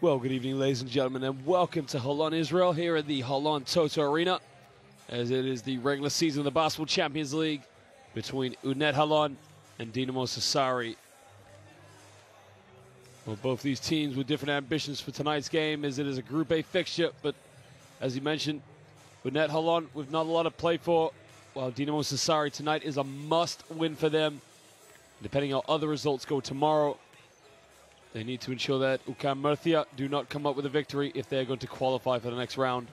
Well, good evening, ladies and gentlemen, and welcome to Holon, Israel, here at the Holon Toto Arena, as it is the regular season of the Basketball Champions League between UNET Holon and Dinamo Sassari. Well, both these teams with different ambitions for tonight's game, as it is a Group A fixture, but as you mentioned, UNET Holon with not a lot to play for, while Dinamo Sassari tonight is a must-win for them. Depending on how other results go tomorrow, they need to ensure that UNET Murcia do not come up with a victory if they're going to qualify for the next round.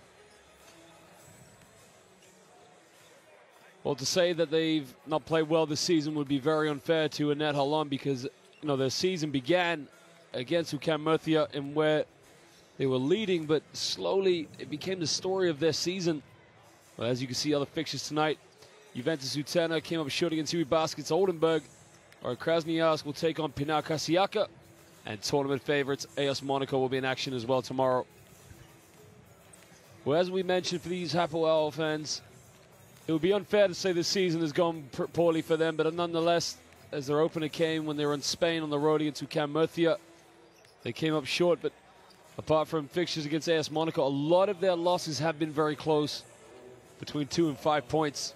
Well, to say that they've not played well this season would be very unfair to UNET Holon, because their season began against UNET Murcia and where they were leading, but slowly it became the story of their season. Well, as you can see, other fixtures tonight, Juventus Utena came up short against Huey Baskets Oldenburg. Or Krasnoyarsk will take on Pinar Kasiaka. And tournament favorites AS Monaco will be in action as well tomorrow. Well, as we mentioned, for these Hapoel fans, it would be unfair to say this season has gone poorly for them, but nonetheless, as their opener came when they were in Spain on the road against UNET Murcia, they came up short. But apart from fixtures against AS Monaco, a lot of their losses have been very close, between 2 and 5 points.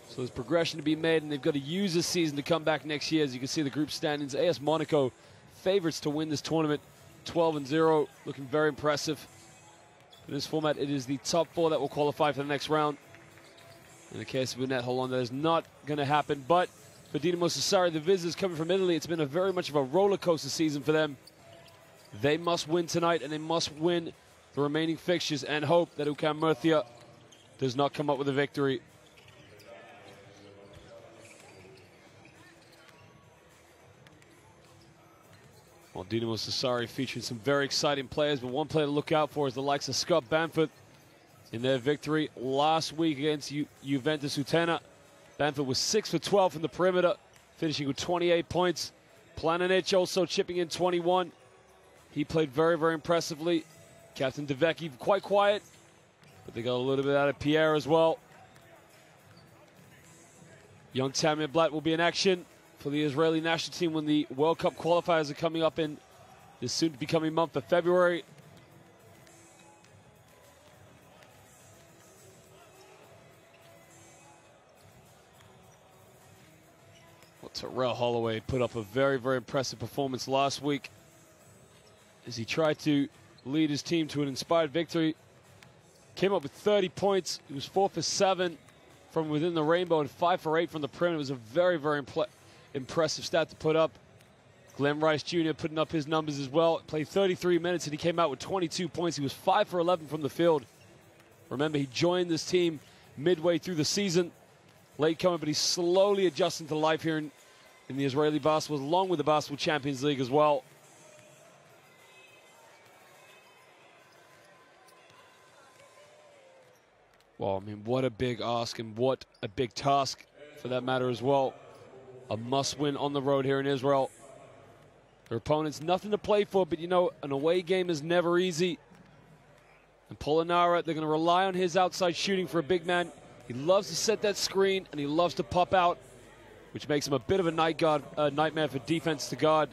So there's progression to be made, and they've got to use this season to come back next year. As you can see, the group standings, AS Monaco favorites to win this tournament, 12-0, looking very impressive. In this format, it is the top 4 that will qualify for the next round. In the case of UNET Holon, that is not going to happen. But for Dinamo Sassari, the visitors coming from Italy, it's been a very much of a roller coaster season for them. They must win tonight, and they must win the remaining fixtures and hope that UNET Murcia does not come up with a victory. Well, Dinamo Sassari featuring some very exciting players, but one player to look out for is the likes of Scott Bamford in their victory last week against Juventus Utena. Bamford was 6 for 12 from the perimeter, finishing with 28 points. Planinic also chipping in 21. He played very, very impressively. Captain Devecki quite quiet, but they got a little bit out of Pierre as well. Young Tamir Blatt will be in action for the Israeli national team when the World Cup qualifiers are coming up in this soon-to-be-coming month of February. Well, Terrell Holloway put up a very, very impressive performance last week as he tried to lead his team to an inspired victory. Came up with 30 points. He was 4 for 7 from within the rainbow and 5 for 8 from the perimeter. It was a very, very impressive stat to put up. Glenn Rice Jr. putting up his numbers as well. Played 33 minutes and he came out with 22 points. He was 5 for 11 from the field. Remember, he joined this team midway through the season. Late comer, but he's slowly adjusting to life here in the Israeli basketball, along with the Basketball Champions League as well. Well, I mean, what a big ask and what a big task for that matter as well. A must-win on the road here in Israel. Their opponents, nothing to play for, but an away game is never easy. And Polonara, they're going to rely on his outside shooting for a big man. He loves to set that screen, and he loves to pop out, which makes him a bit of a nightmare for defense to guard.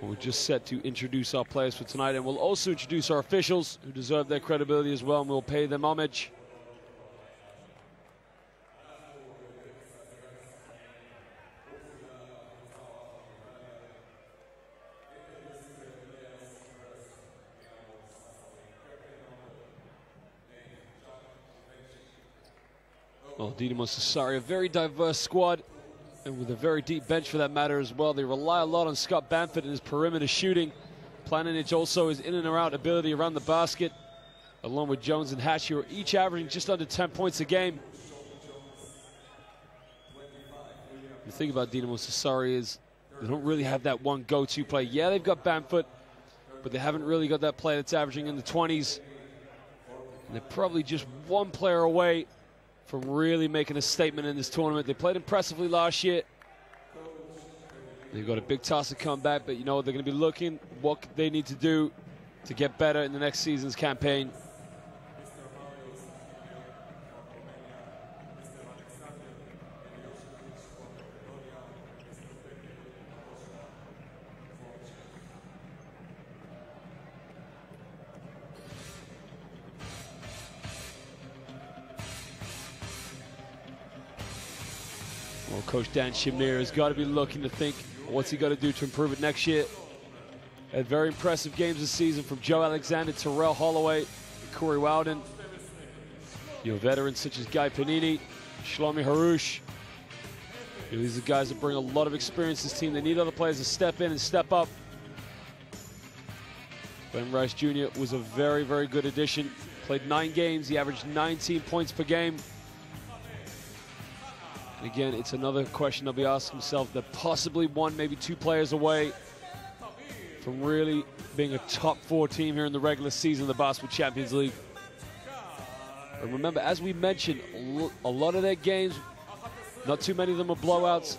We're just set to introduce our players for tonight, and we'll also introduce our officials, who deserve their credibility as well, and we'll pay them homage. Well, Dinamo Sassari, a very diverse squad, and with a very deep bench for that matter as well. They rely a lot on Scott Bamford and his perimeter shooting. Planinic also is in and out ability around the basket, along with Jones and Hatch, who are each averaging just under 10 points a game. The thing about Dinamo Sassari is they don't really have that one go-to play. Yeah, they've got Bamford, but they haven't really got that player that's averaging in the 20s. And they're probably just one player away from really making a statement in this tournament. They played impressively last year. They've got a big task to come back, but they're going to be looking what they need to do to get better in the next season's campaign. Well, Coach Dan Shamir has got to be looking to think, what's he got to do to improve it next year? Had very impressive games this season from Joe Alexander, Terrell Holloway, and Corey Wowden. Your veterans such as Guy Panini, Shlomi Harush. These are guys that bring a lot of experience to this team. They need other players to step in and step up. Ben Rice Jr. was a very, very good addition. Played 9 games. He averaged 19 points per game. And again, it's another question they'll be asking themselves. They're possibly 1, maybe 2 players away from really being a top 4 team here in the regular season of the Basketball Champions League. And remember, as we mentioned, a lot of their games, not too many of them are blowouts.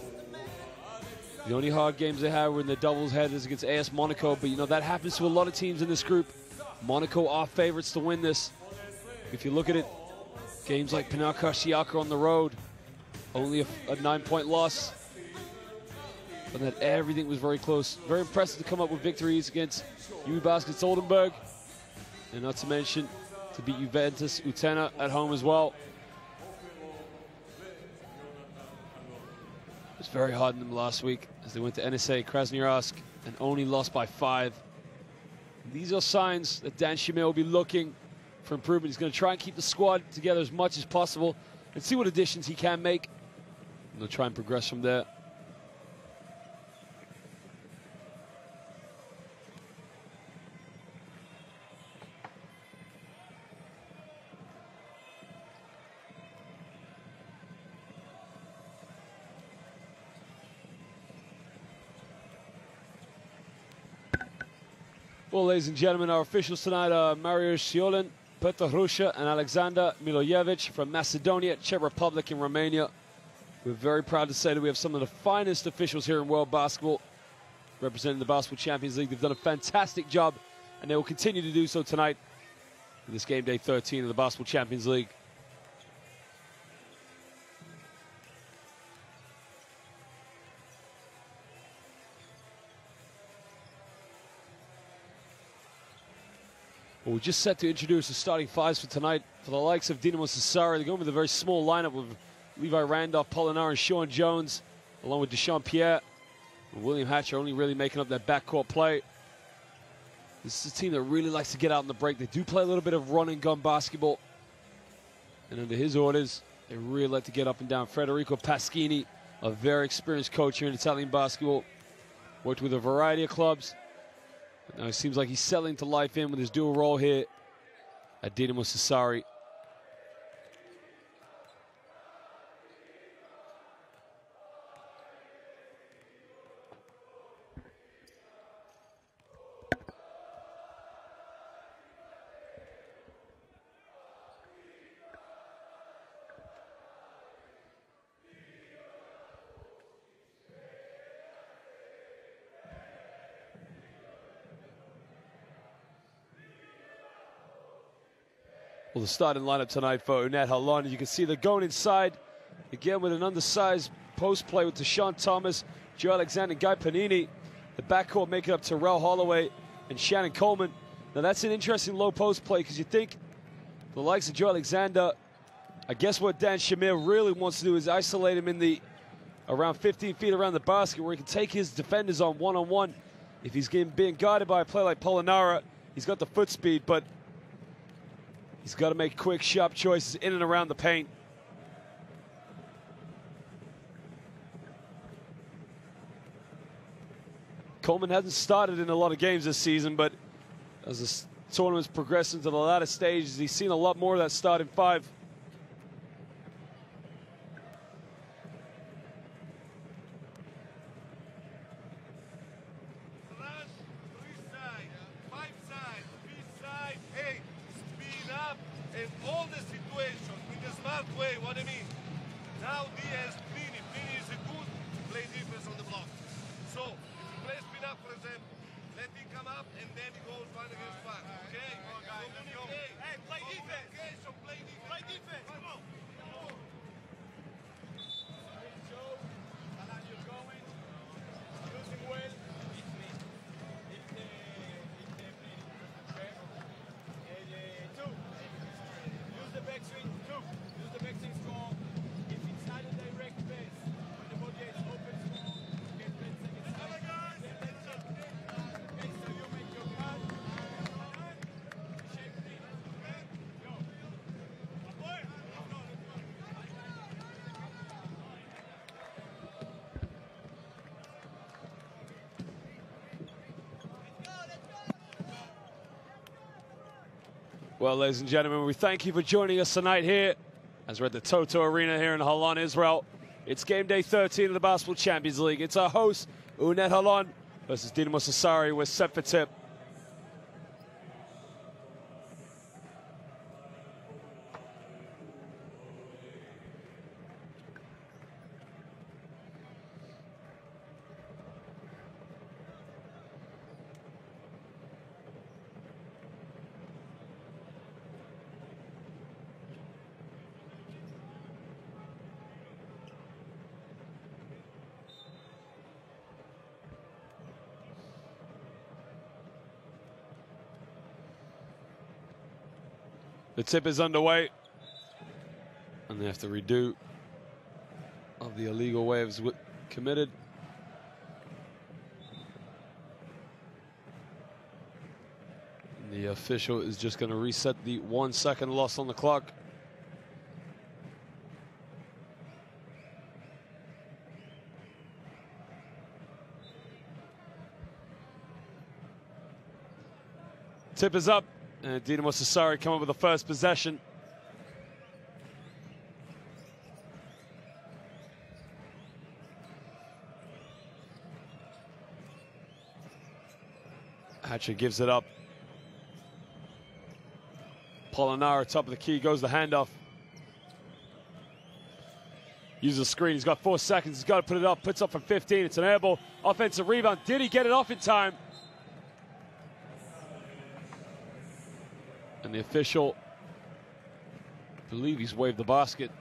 The only hard games they had were in the doubles headers against AS Monaco, but you know, that happens to a lot of teams in this group. Monaco are favorites to win this. If you look at it, games like Pinar Karšiaka on the road, only a 9-point loss. But then everything was very close. Very impressive to come up with victories against UE Baskets Oldenburg. And not to mention, to beat Juventus Utena at home as well. It was very hard on them last week as they went to NSA Krasnoyarsk and only lost by 5. These are signs that Dan Shamir will be looking for improvement. He's going to try and keep the squad together as much as possible and see what additions he can make. And they'll try and progress from there. Well, ladies and gentlemen, our officials tonight are Mariusz Siolin, Petr Hrusha, and Alexander Milojevic from Macedonia, Czech Republic, and Romania. We're very proud to say that we have some of the finest officials here in world basketball representing the Basketball Champions League. They've done a fantastic job, and they will continue to do so tonight in this game day 13 of the Basketball Champions League. Well, we're just set to introduce the starting 5s for tonight. For the likes of Dinamo Sassari, they're going with a very small lineup with Levi Randolph, Polinar, and Sean Jones, along with Deshaun Pierre and William Hatcher only really making up that backcourt play. This is a team that really likes to get out in the break. They do play a little bit of run-and-gun basketball. And under his orders, they really like to get up and down. Federico Paschini, a very experienced coach here in Italian basketball. Worked with a variety of clubs. But now it seems like he's settling to life in with his dual role here at Dinamo Sassari. Well, the starting lineup tonight for UNET Holon, you can see they're going inside again with an undersized post play with Deshaun Thomas, Joe Alexander, and Guy Panini. The backcourt making up Terrell Holloway and Shannon Coleman. Now that's an interesting low post play because you think the likes of Joe Alexander, I guess what Dan Shamir really wants to do is isolate him in the around 15 feet around the basket where he can take his defenders on one-on-one. If he's being guarded by a player like Polinara, he's got the foot speed, but he's got to make quick, sharp choices in and around the paint. Coleman hasn't started in a lot of games this season, but as the tournament's progressing to the latter stages, he's seen a lot more of that starting 5. Well, ladies and gentlemen, we thank you for joining us tonight here as we're at the Toto Arena here in Holon, Israel. It's game day 13 of the Basketball Champions League. It's our host, UNET Holon, versus Dinamo Sassari. We're set for tip. The tip is underway, and they have to redo of the illegal waves committed. And the official is just going to reset the 1 second loss on the clock. Tip is up. And Dinamo Sassari come up with the first possession. Hatcher gives it up. Polonara, top of the key, goes the handoff. Uses a screen, he's got 4 seconds, he's got to put it up, puts up from 15, it's an air ball. Offensive rebound, did he get it off in time? And the official, I believe he's waved the basket.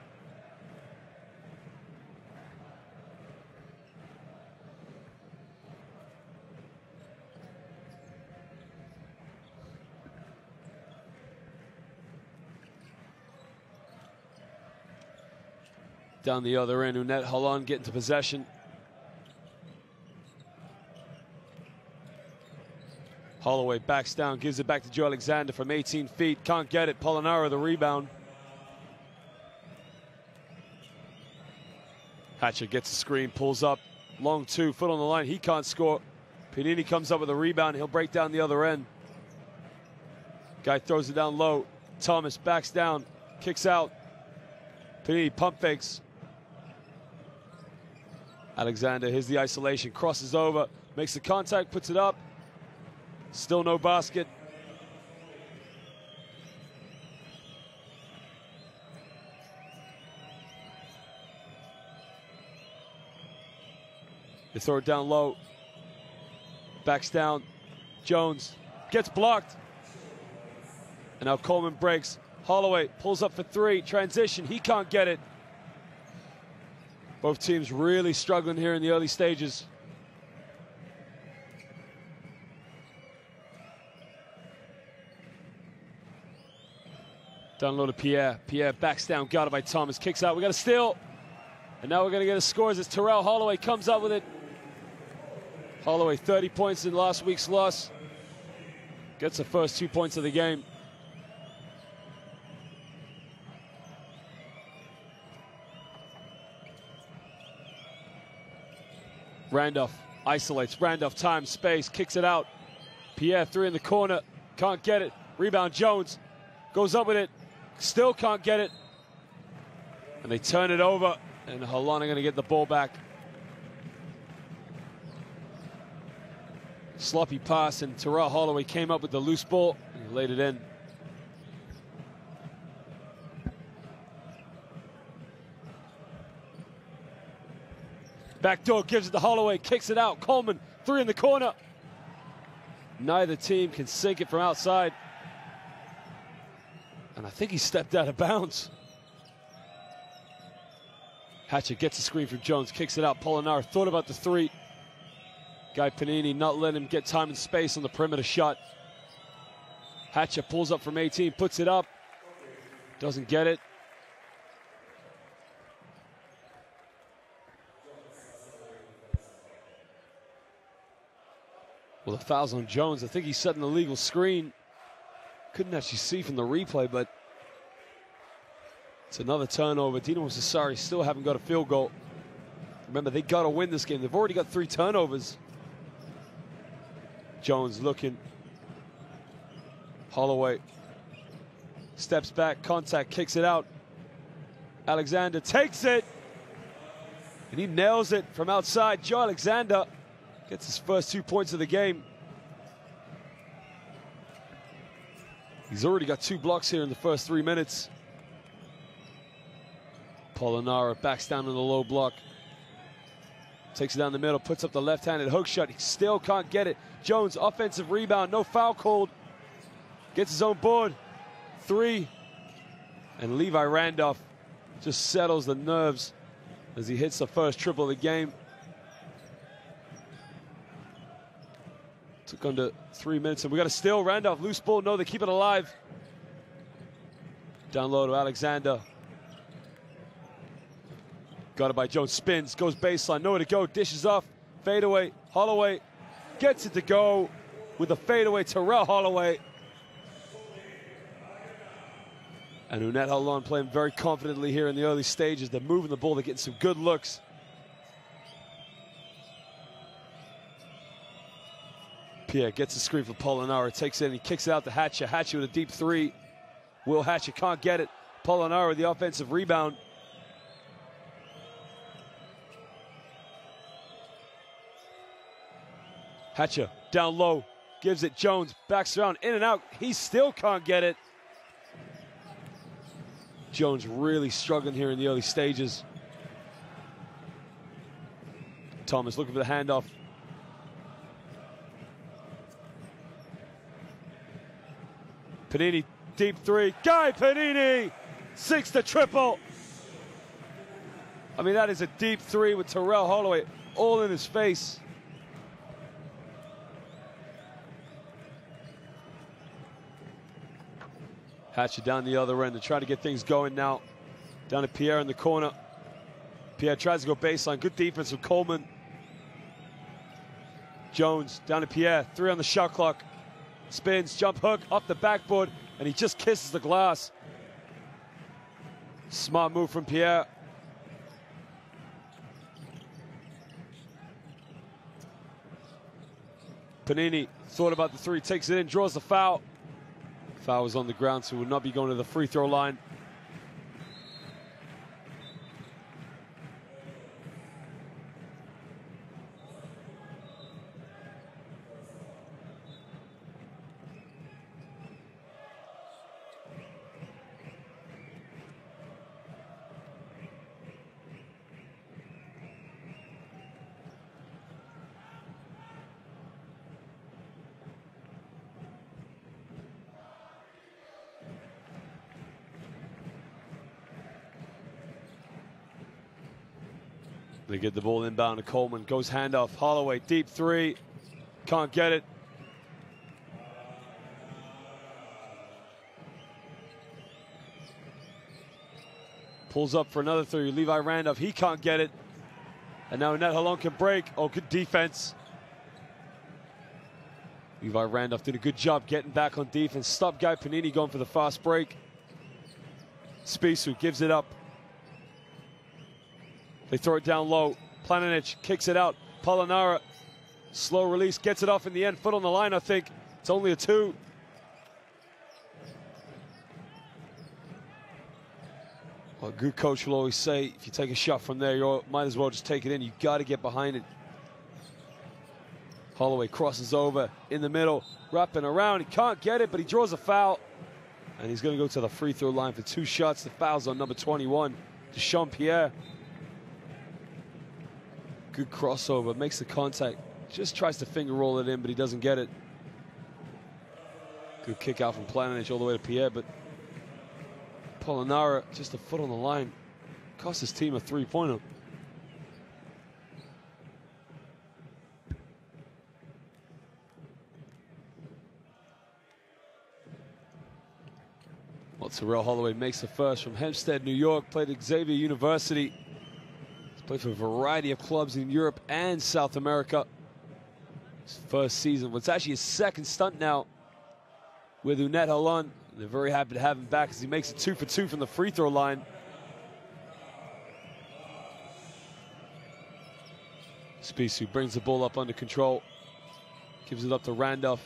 Down the other end, UNET Holon getting to possession. Holloway backs down, gives it back to Joe Alexander from 18 feet. Can't get it. Polonara the rebound. Hatcher gets a screen, pulls up. Long two, foot on the line. He can't score. Panini comes up with a rebound. He'll break down the other end. Guy throws it down low. Thomas backs down, kicks out. Panini pump fakes. Alexander, here's the isolation. Crosses over, makes the contact, puts it up. Still no basket. They throw it down low. Backs down. Jones gets blocked. And now Coleman breaks. Holloway pulls up for three. Transition. He can't get it. Both teams really struggling here in the early stages. Down low to Pierre. Pierre backs down, guarded by Thomas. Kicks out. We got a steal. And now we're going to get a score as Terrell Holloway comes up with it. Holloway, 30 points in last week's loss. Gets the first 2 points of the game. Randolph isolates. Randolph time, space, kicks it out. Pierre, three in the corner. Can't get it. Rebound, Jones. Goes up with it. Still can't get it. And they turn it over. And Holon are going to get the ball back. Sloppy pass, and Terrell Holloway came up with the loose ball. And he laid it in. Backdoor gives it to Holloway, kicks it out. Coleman, three in the corner. Neither team can sink it from outside. And I think he stepped out of bounds. Hatcher gets a screen from Jones, kicks it out. Polonara thought about the three. Guy Panini not letting him get time and space on the perimeter shot. Hatcher pulls up from 18, puts it up. Doesn't get it. Well, the foul's on Jones. I think he's setting the legal screen. Couldn't actually see from the replay, but it's another turnover. Dinamo Sassari still haven't got a field goal. Remember, they got to win this game. They've already got 3 turnovers. Jones looking. Holloway Steps back, contact, kicks it out. Alexander takes it. And he nails it from outside. Joe Alexander gets his first 2 points of the game. He's already got 2 blocks here in the first 3 minutes. Polonara backs down in the low block. Takes it down the middle, puts up the left-handed hook shot. He still can't get it. Jones, offensive rebound, no foul called. Gets his own board. 3. And Levi Randolph just settles the nerves as he hits the first triple of the game. Took under 3 minutes, and we got a steal. Randolph, loose ball. No, they keep it alive. Down low to Alexander. Got it by Jones, spins, goes baseline, nowhere to go, dishes off, fadeaway, Holloway gets it to go with a fadeaway, Terrell Holloway. And UNET Holon playing very confidently here in the early stages. They're moving the ball, they're getting some good looks. Pierre gets the screen for Polonara, takes it and he kicks it out to Hatcher. Hatcher with a deep 3. Will Hatcher can't get it. Polonara with the offensive rebound. Hatcher down low, gives it Jones, backs around, in and out. He still can't get it. Jones really struggling here in the early stages. Thomas looking for the handoff. Panini, deep 3. Guy Panini, 6 to triple. I mean, that is a deep 3 with Terrell Holloway all in his face. Hatcher down the other end to try to get things going now. Down to Pierre in the corner. Pierre tries to go baseline. Good defense from Coleman. Jones down to Pierre. 3 on the shot clock. Spins, jump hook, off the backboard, and he just kisses the glass. Smart move from Pierre. Panini thought about the 3, takes it in, draws the foul. Foul was on the ground, so will not be going to the free throw line. They get the ball inbound to Coleman. Goes handoff. Holloway, deep 3. Can't get it. Pulls up for another 3. Levi Randolph, he can't get it. And now UNET Holon can break. Oh, good defense. Levi Randolph did a good job getting back on defense. Stop Guy Panini going for the fast break. Spisu gives it up. They throw it down low. Planinic kicks it out. Polonara, slow release, gets it off in the end. Foot on the line, I think. It's only a 2. Well, a good coach will always say, if you take a shot from there, you might as well just take it in. You got to get behind it. Holloway crosses over in the middle, wrapping around. He can't get it, but he draws a foul. And he's going to go to the free throw line for 2 shots. The foul's on number 21, Deshaun Pierre. Good crossover, makes the contact. Just tries to finger roll it in, but he doesn't get it. Good kick out from Planinic all the way to Pierre, but Polonara just a foot on the line. Cost his team a 3-pointer. Well, Terrell Holloway makes the first from Hempstead, New York. Played at Xavier University. Played for a variety of clubs in Europe and South America. His first season. Well, it's actually his second stunt now with UNET Holon. They're very happy to have him back as he makes it 2 for 2 from the free throw line. Spisu brings the ball up under control. Gives it up to Randolph.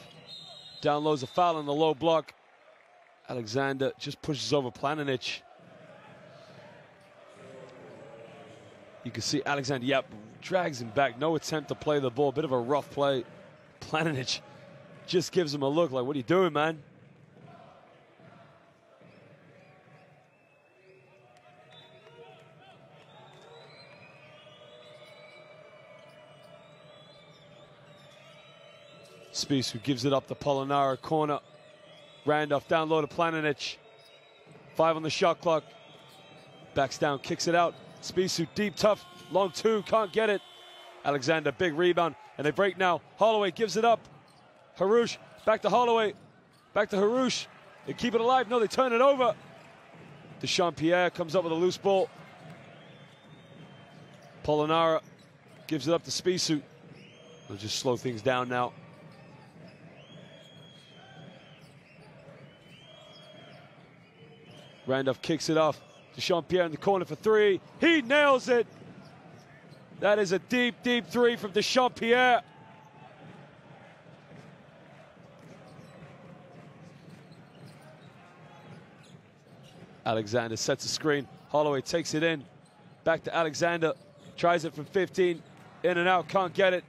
Down low's a foul in the low block. Alexander just pushes over Planinic. You can see Alexander, yep, drags him back. No attempt to play the ball. Bit of a rough play. Planinic just gives him a look like, what are you doing, man? Spissu gives it up to Polonara, corner. Randolph down low to Planinic. 5 on the shot clock. Backs down, kicks it out. Spissu deep, tough, long two, can't get it. Alexander, big rebound, and they break now. Holloway gives it up. Harouche, back to Holloway. Back to Harouche. They keep it alive. No, they turn it over. Dechampierre comes up with a loose ball. Polonara gives it up to Spissu. They'll just slow things down now. Randolph kicks it off. Dechampierre in the corner for 3. He nails it. That is a deep, deep 3 from Dechampierre. Alexander sets a screen. Holloway takes it in. Back to Alexander. Tries it from 15. In and out, can't get it.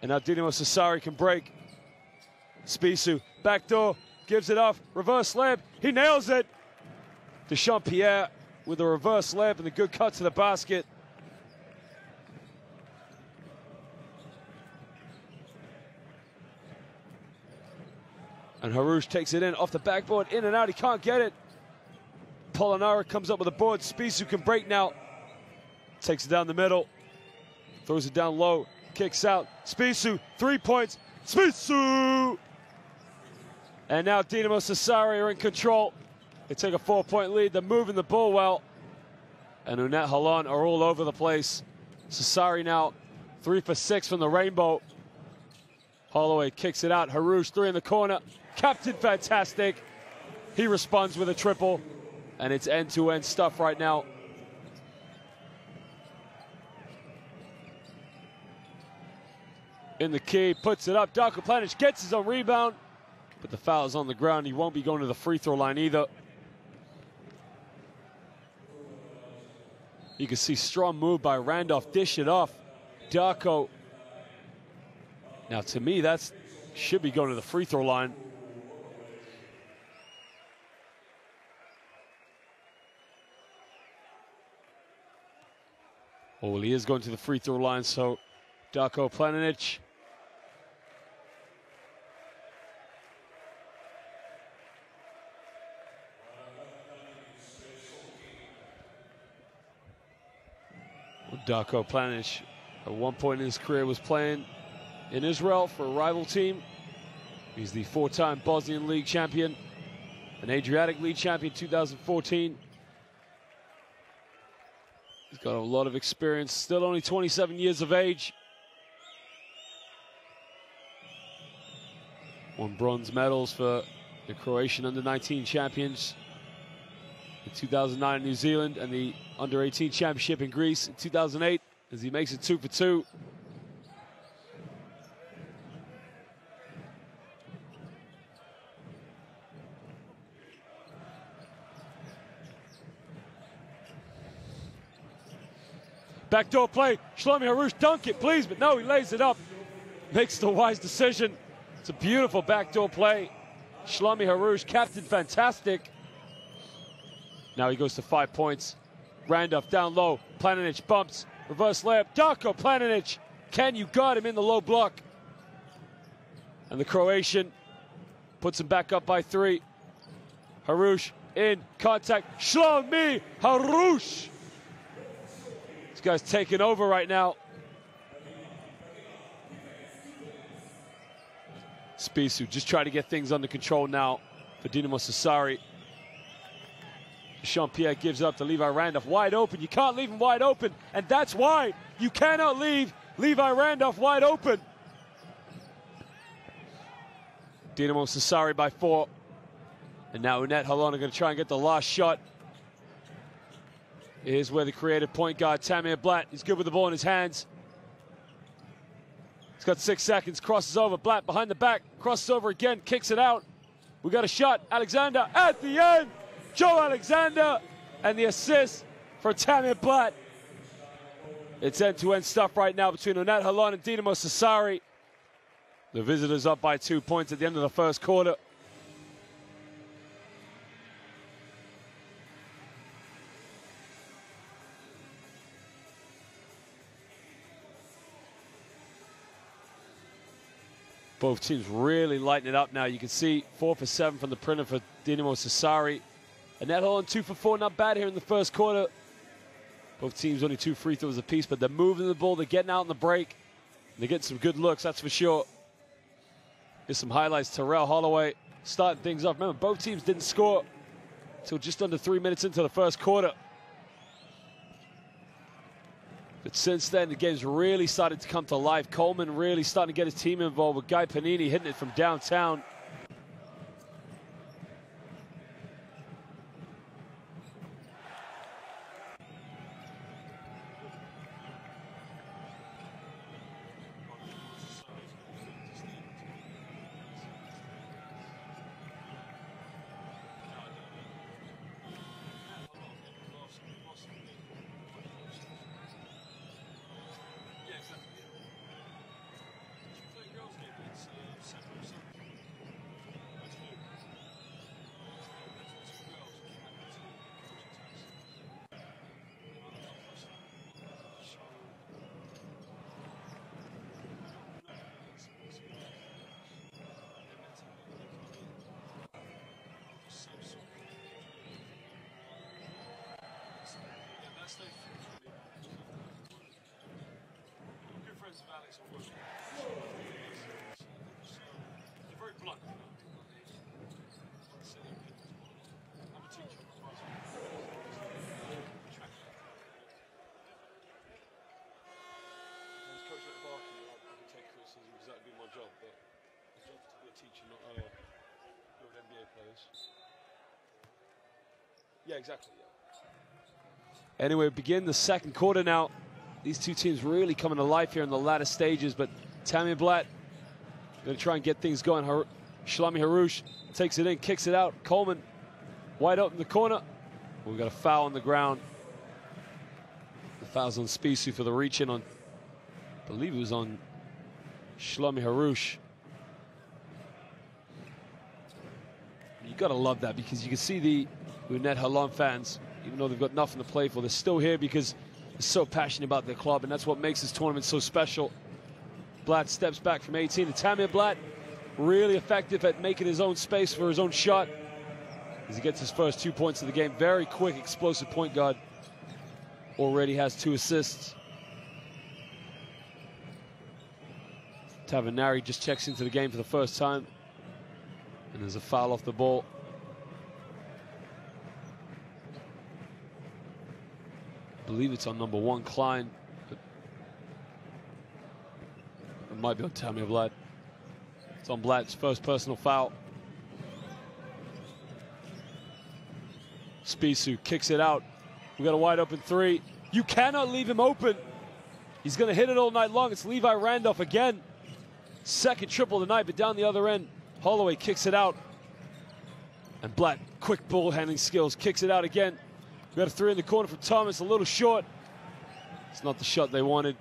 And now Dinamo Sassari can break. Spissu, backdoor, gives it off. Reverse layup. He nails it. Dechampierre with a reverse layup and a good cut to the basket. And Harouche takes it in off the backboard, in and out, he can't get it. Polonara comes up with a board. Spissu can break now. Takes it down the middle. Throws it down low. Kicks out. Spissu, 3 points. Spissu! And now Dinamo Sassari are in control. They take a 4-point lead. They're moving the ball well. And UNET Holon are all over the place. Sassari now 3 for 6 from the rainbow. Holloway kicks it out. Harouche, 3 in the corner. Captain Fantastic. He responds with a triple. And it's end-to-end stuff right now. In the key, puts it up. Darko Planinic gets his own rebound. But the foul is on the ground. He won't be going to the free throw line either. You can see strong move by Randolph. Dish it off. Darko. Now, to me, that should be going to the free throw line. Oh, well, he is going to the free throw line, so Darko Planinic. Darko Planinic, at one point in his career, was playing in Israel for a rival team. He's the 4-time Bosnian League champion, an Adriatic League champion 2014. He's got a lot of experience, still only 27 years of age. Won bronze medals for the Croatian under-19 champions in 2009 in New Zealand, and the under-18 championship in Greece in 2008, as he makes it 2 for 2. Backdoor play, Shlomi Harouche, dunk it, please, but no, he lays it up. Makes the wise decision. It's a beautiful backdoor play. Shlomi Harouche, Captain Fantastic. Now he goes to 5 points. Randolph down low, Planinic bumps, reverse layup, Darko Planinic. Can you guard him in the low block? And the Croatian puts him back up by 3. Harouche in contact, Shlomi Harouche. This guy's taking over right now. Spissu just trying to get things under control now for Dinamo Sassari. Dechampierre gives up to Levi Randolph, wide open. You can't leave him wide open, and that's why you cannot leave Levi Randolph wide open. Dinamo Sassari by 4. And now UNET Holon are going to try and get the last shot. Here's where the creative point guard, Tamir Blatt, is good with the ball in his hands. He's got 6 seconds, crosses over, Blatt behind the back, crosses over again, kicks it out. We got a shot. Alexander at the end. Joe Alexander. And the assist for Tammy Blatt. It's end-to-end stuff right now between UNET Holon and Dinamo Sassari. The visitors up by 2 points at the end of the first quarter. Both teams really lighting it up now. You can see 4 for 7 from the printer for Dinamo Sassari. UNET Holon 2 for 4, not bad here in the first quarter. Both teams only 2 free throws apiece, but they're moving the ball, they're getting out in the break. They're getting some good looks, that's for sure. Here's some highlights. Terrell Holloway starting things off. Remember, both teams didn't score until just under 3 minutes into the first quarter. But since then, the game's really started to come to life. Coleman really starting to get his team involved with Guy Panini hitting it from downtown. Yeah, exactly. Yeah. Anyway, begin the second quarter now. These two teams really coming to life here in the latter stages, but Tammy Blatt going to try and get things going. Shlomi Harouche takes it in, kicks it out. Coleman wide open in the corner. We've got a foul on the ground. The foul's on Spisu for the reach in on, I believe it was on Shlomi Harouche. You got to love that because you can see the UNET Holon fans, even though they've got nothing to play for, they're still here because they're so passionate about their club, and that's what makes this tournament so special. Blatt steps back from 18, and Tammy Blatt really effective at making his own space for his own shot as he gets his first 2 points of the game. Very quick, explosive point guard. Already has 2 assists. Tavanari just checks into the game for the first time, and there's a foul off the ball. I believe it's on number 1, Klein. But it might be on Tammy Blatt. It's on Blatt's first personal foul. Spisu kicks it out. We got a wide open 3. You cannot leave him open. He's going to hit it all night long. It's Levi Randolph again. Second triple tonight, but down the other end, Holloway kicks it out. And Blatt, quick ball handling skills, kicks it out again. We got a 3 in the corner from Thomas, a little short. It's not the shot they wanted.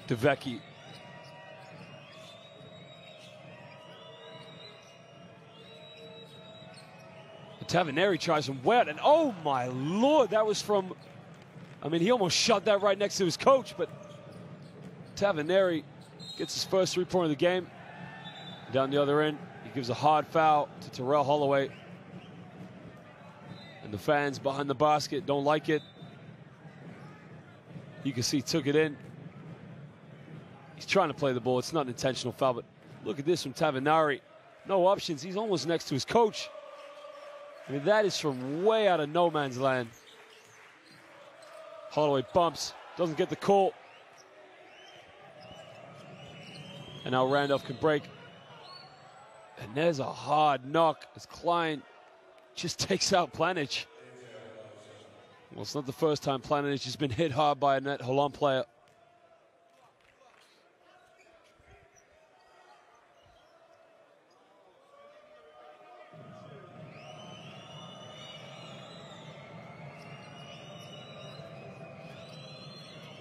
DeVecchi. Tavanari tries from wet, and oh my Lord, that was from, I mean, he almost shot that right next to his coach, but Tavanari gets his first 3-pointer of the game. Down the other end, he gives a hard foul to Terrell Holloway. And the fans behind the basket don't like it. You can see he took it in. He's trying to play the ball. It's not an intentional foul, but look at this from Tavanari. No options. He's almost next to his coach. I mean, that is from way out of no man's land. Holloway bumps, doesn't get the call. And now Randolph can break. And there's a hard knock as Klein just takes out Planich. Well, it's not the first time Planinic has been hit hard by a UNET Holon player.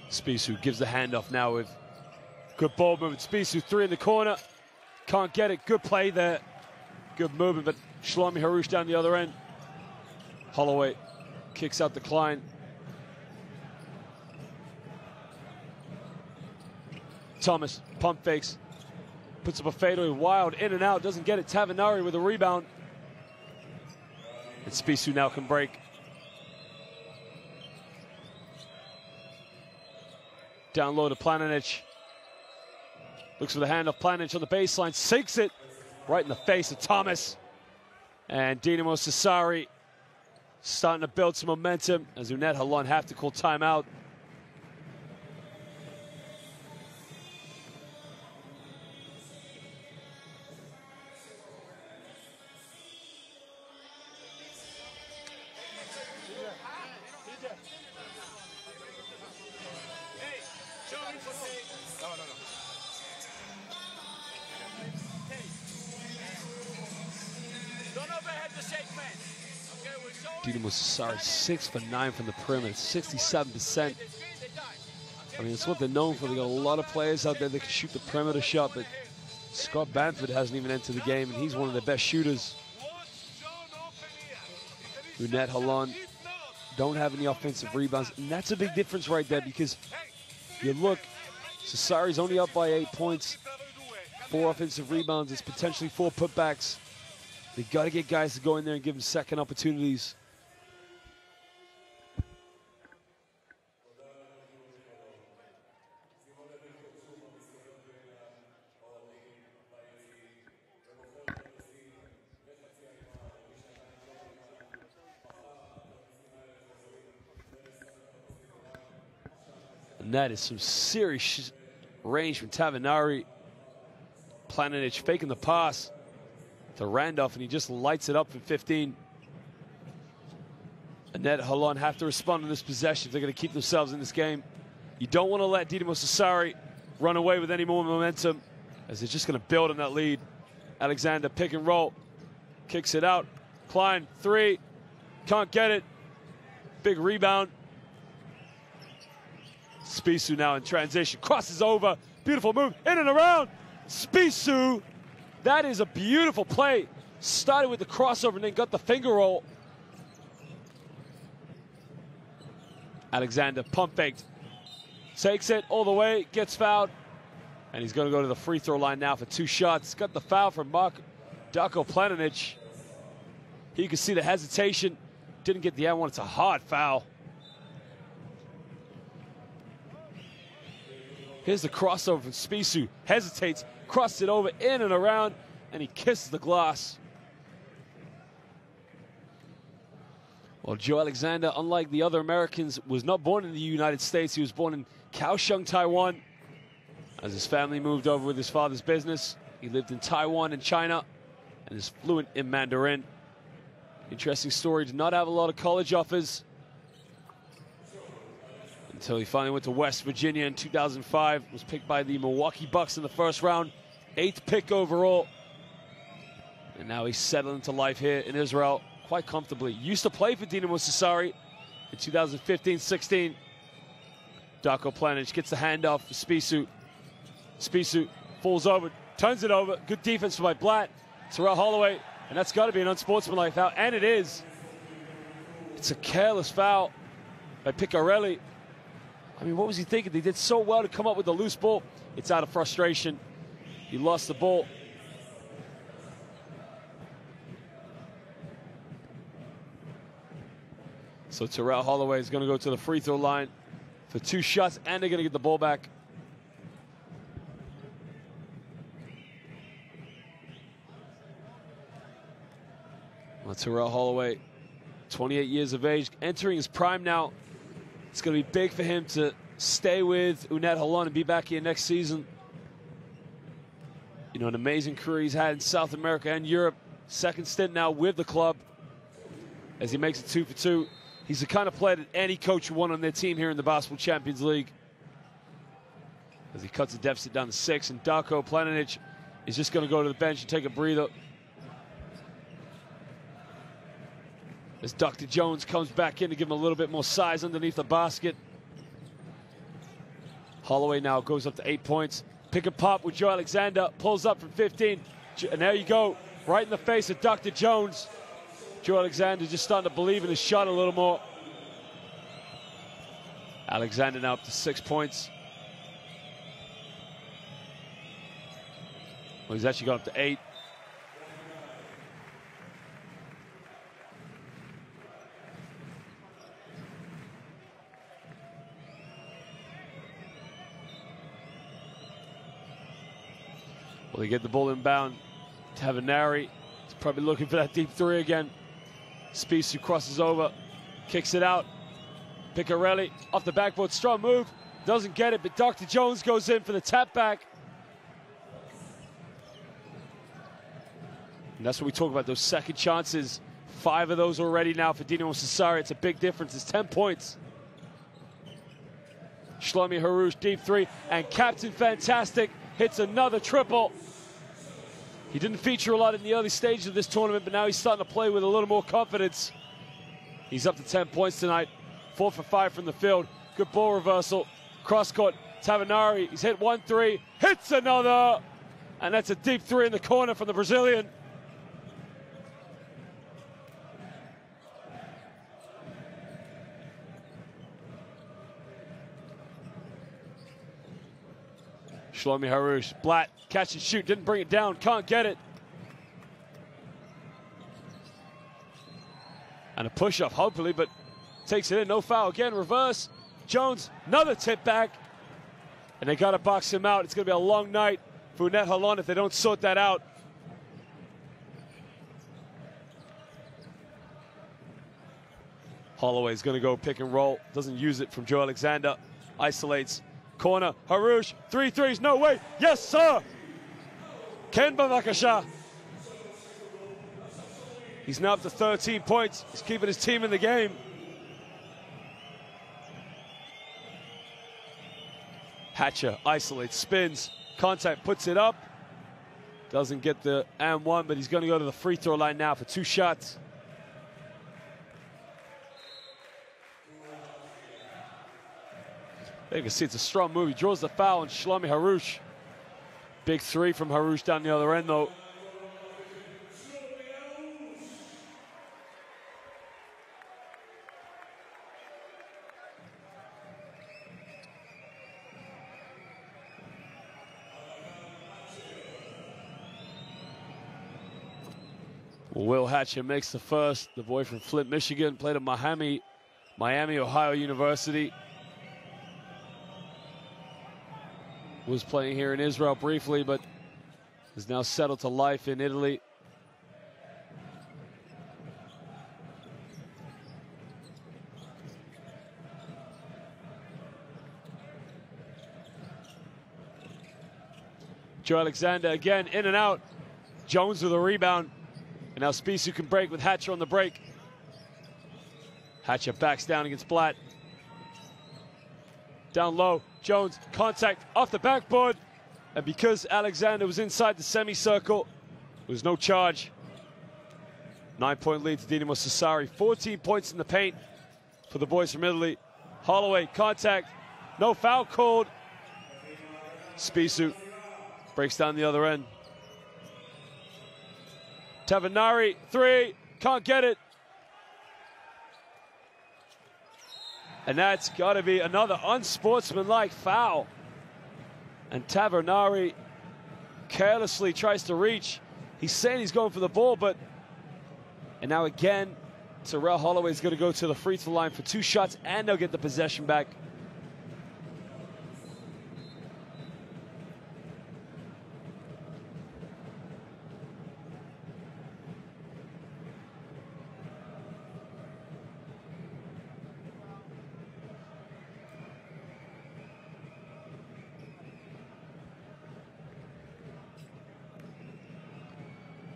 Spissu gives the handoff now with good ball movement. Spissu, 3 in the corner. Can't get it. Good play there. Good movement, but Shlomi Harouche down the other end. Holloway kicks out the Klein. Thomas, pump fakes. Puts up a fadeaway, wild, in and out. Doesn't get it. Tavanari with a rebound. And Spissu now can break. Down low to Planinic. Looks for the handoff. Planinic on the baseline. Sinks it right in the face of Thomas. And Dinamo Sassari starting to build some momentum as UNET Holon have to call timeout. Dinamo Sassari 6 for 9 from the perimeter, 67%. I mean, it's what they're known for. They got a lot of players out there that can shoot the perimeter shot, but Scott Bamford hasn't even entered the game, and he's one of the best shooters. UNET Holon don't have any offensive rebounds, and that's a big difference right there because you look, Sassari's only up by 8 points, 4 offensive rebounds, it's potentially 4 putbacks. They got to get guys to go in there and give them second opportunities. And that is some serious range from Tavanari. Planinic faking the pass to Randolph, and he just lights it up for 15. UNET Holon have to respond to this possession if they're going to keep themselves in this game. You don't want to let Dinamo Sassari run away with any more momentum, as they're just going to build on that lead. Alexander, pick and roll, kicks it out. Klein, 3, can't get it. Big rebound. Spissu now in transition, crosses over, beautiful move, in and around. Spissu, that is a beautiful play. Started with the crossover and then got the finger roll. Alexander pump faked, takes it all the way, gets fouled, and he's going to go to the free throw line now for 2 shots. Got the foul from Darko Planinic. You can see the hesitation, didn't get the N1. It's a hard foul. Here's the crossover from Spissu, hesitates, crosses it over, in and around, and he kisses the glass. Well, Joe Alexander, unlike the other Americans, was not born in the United States. He was born in Kaohsiung, Taiwan. As his family moved over with his father's business, he lived in Taiwan and China and is fluent in Mandarin. Interesting story, did not have a lot of college offers until he finally went to West Virginia in 2005. Was picked by the Milwaukee Bucks in the first round, 8th pick overall. And now he's settled into life here in Israel quite comfortably. Used to play for Dinamo Sassari in 2015-16. Darko Planinic gets the handoff for Spissu. Spissu falls over, turns it over. Good defense by Blatt. Terrell Holloway, and that's got to be an unsportsmanlike foul, and it is. It's a careless foul by Piccarelli. I mean, what was he thinking? They did so well to come up with the loose ball. It's out of frustration. He lost the ball. So Terrell Holloway is going to go to the free throw line for 2 shots, and they're going to get the ball back. Well, Terrell Holloway, 28 years of age, entering his prime now. It's going to be big for him to stay with UNET Holon and be back here next season. You know, an amazing career he's had in South America and Europe. Second stint now with the club as he makes it 2 for 2. He's the kind of player that any coach would want on their team here in the Basketball Champions League. As he cuts the deficit down to 6, and Darko Planinic is just going to go to the bench and take a breather. As Dr. Jones comes back in to give him a little bit more size underneath the basket. Holloway now goes up to 8 points. Pick and pop with Joe Alexander, pulls up from 15. And there you go, right in the face of Dr. Jones. Joe Alexander just starting to believe in his shot a little more. Alexander now up to 6 points. Well, he's actually got up to 8. Well, they get the ball inbound. Tavanari is probably looking for that deep 3 again. Spisu crosses over, kicks it out. Piccarelli off the backboard, strong move. Doesn't get it, but Dr. Jones goes in for the tap back. And that's what we talk about, those second chances. 5 of those already now for Dinamo Sassari. It's a big difference. It's 10 points. Shlomi Harouche, deep 3, and Captain Fantastic hits another triple. He didn't feature a lot in the early stages of this tournament, but now he's starting to play with a little more confidence. He's up to 10 points tonight, 4 for 5 from the field. Good ball reversal, cross court. Tavanari, he's hit 1-3, hits another, and that's a deep 3 in the corner from the Brazilian. Shlomi Harouche, Blatt, catch and shoot, didn't bring it down, can't get it. And a push-off, hopefully, but takes it in, no foul again, reverse. Jones, another tip back. And they got to box him out. It's going to be a long night for UNET Holon if they don't sort that out. Holloway's going to go pick and roll, doesn't use it from Joe Alexander, isolates. Corner, Harouche, 3 threes, no way, yes sir! Ken Bavakasha. He's now up to 13 points, he's keeping his team in the game. Hatcher isolates, spins, contact, puts it up. Doesn't get the and 1, but he's going to go to the free throw line now for 2 shots. You can see it's a strong move. He draws the foul on Shlomi Harouche. Big 3 from Harouche down the other end, though. Well, Will Hatcher makes the first. The boy from Flint, Michigan, played at Miami, Ohio University. Was playing here in Israel briefly, but is now settled to life in Italy. Joe Alexander again, in and out. Jones with a rebound. And now Spisu can break with Hatcher on the break. Hatcher backs down against Blatt. Down low, Jones, contact off the backboard. And because Alexander was inside the semicircle, there was no charge. 9-point lead to Dinamo Sassari. 14 points in the paint for the boys from Italy. Holloway, contact, no foul called. Spisu breaks down the other end. Tavanari, 3, can't get it. And that's got to be another unsportsmanlike foul. And Tavanari carelessly tries to reach. He's saying he's going for the ball, but... And now again, Terrell Holloway's going to go to the free throw line for 2 shots, and they'll get the possession back.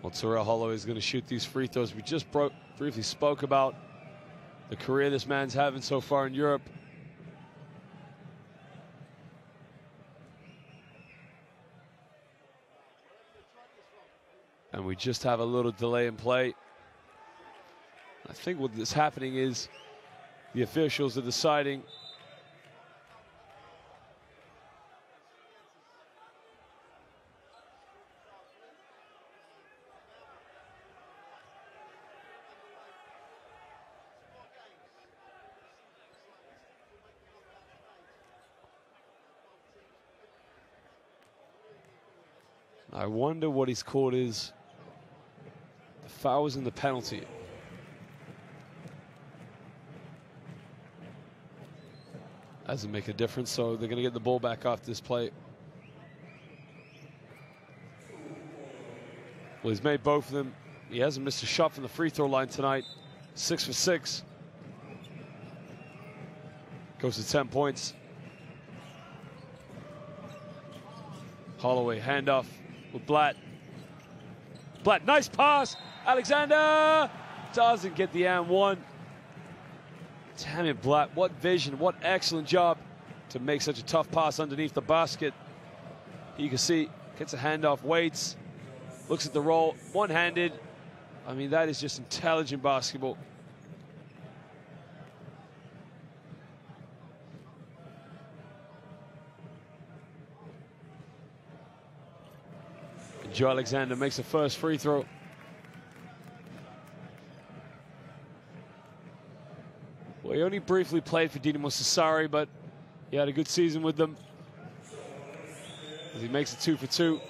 Well, Terrell Holloway is going to shoot these free throws we just briefly spoke about. the career this man's having so far in Europe. And we just have a little delay in play. I think what is happening is the officials are deciding I wonder what he's called is the fouls and the penalty. Doesn't make a difference, so they're going to get the ball back after this play. Well, he's made both of them. He hasn't missed a shot from the free throw line tonight. 6 for 6. Goes to 10 points. Holloway, handoff with Blatt. Blatt, nice pass. Alexander doesn't get the and one. Damn it, Blatt, what vision, what excellent job to make such a tough pass underneath the basket. You can see, gets a handoff, waits, looks at the roll, one-handed. I mean, that is just intelligent basketball. And Joe Alexander makes the first free throw. Well, he only briefly played for Dinamo Sassari, but he had a good season with them. As he makes it 2 for 2.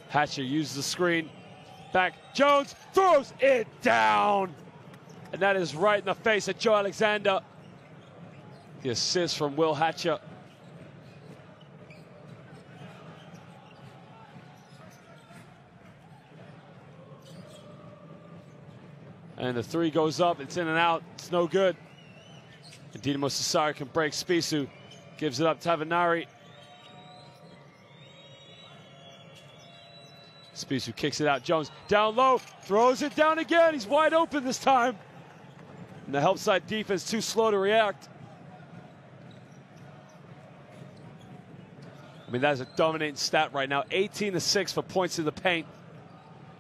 Hatcher uses the screen. Back, Jones throws it down. And that is right in the face of Joe Alexander. The assist from Will Hatcher. And the three goes up, it's in and out, it's no good. And Dinamo Sassari can break. Spisu gives it up to Tavanari. Spisu kicks it out, Jones down low, throws it down again, he's wide open this time. And the help side defense too slow to react. I mean, that is a dominating stat right now. 18 to 6 for points in the paint.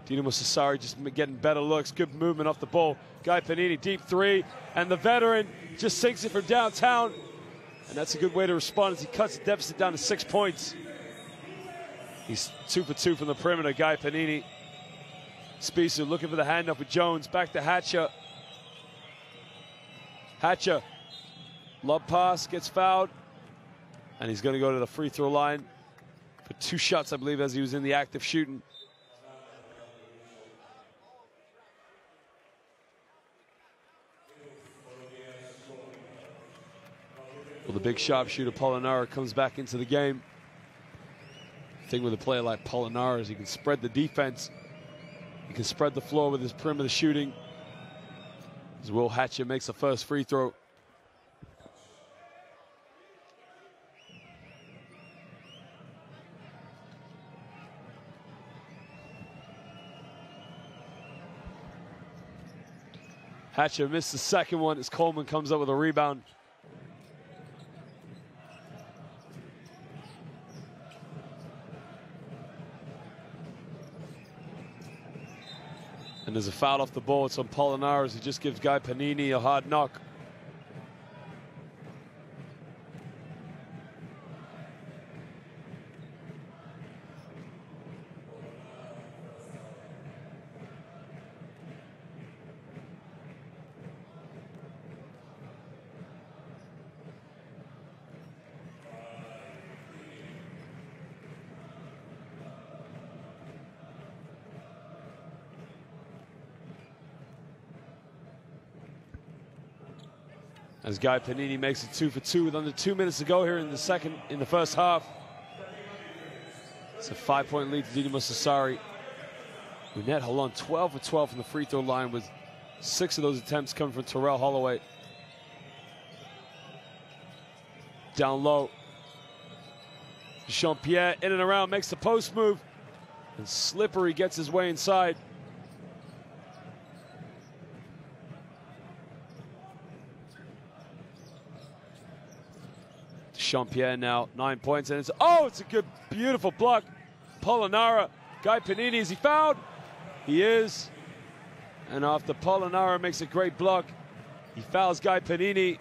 Dinamo Sassari just getting better looks. Good movement off the ball. Guy Panini, deep three. And the veteran just sinks it from downtown. And that's a good way to respond as he cuts the deficit down to 6 points. He's 2 for 2 from the perimeter, Guy Panini. Spisu looking for the handoff with Jones. Back to Hatcher. Hatcher, lob pass, gets fouled. And he's going to go to the free throw line for 2 shots, I believe, as he was in the act of shooting. Well, the big sharpshooter, Polonara, comes back into the game. The thing with a player like Polonara is he can spread the defense. He can spread the floor with his perimeter shooting. As Will Hatcher makes the first free throw. Hatcher missed the second one as Coleman comes up with a rebound. And there's a foul off the ball. It's on Polonara as he just gives Guy Panini a hard knock. As Guy Panini makes it 2 for 2 with under 2 minutes to go here in the first half. It's a 5-point lead to Dinamo Sassari. UNET Holon 12 for 12 from the free throw line with 6 of those attempts coming from Terrell Holloway. Down low. Jean-Pierre in and around, makes the post move. And Slippery gets his way inside. Jean-Pierre now, 9 points. And it's a good, beautiful block. Polonara, Guy Panini, is he fouled? He is. And after Polonara makes a great block, he fouls Guy Panini,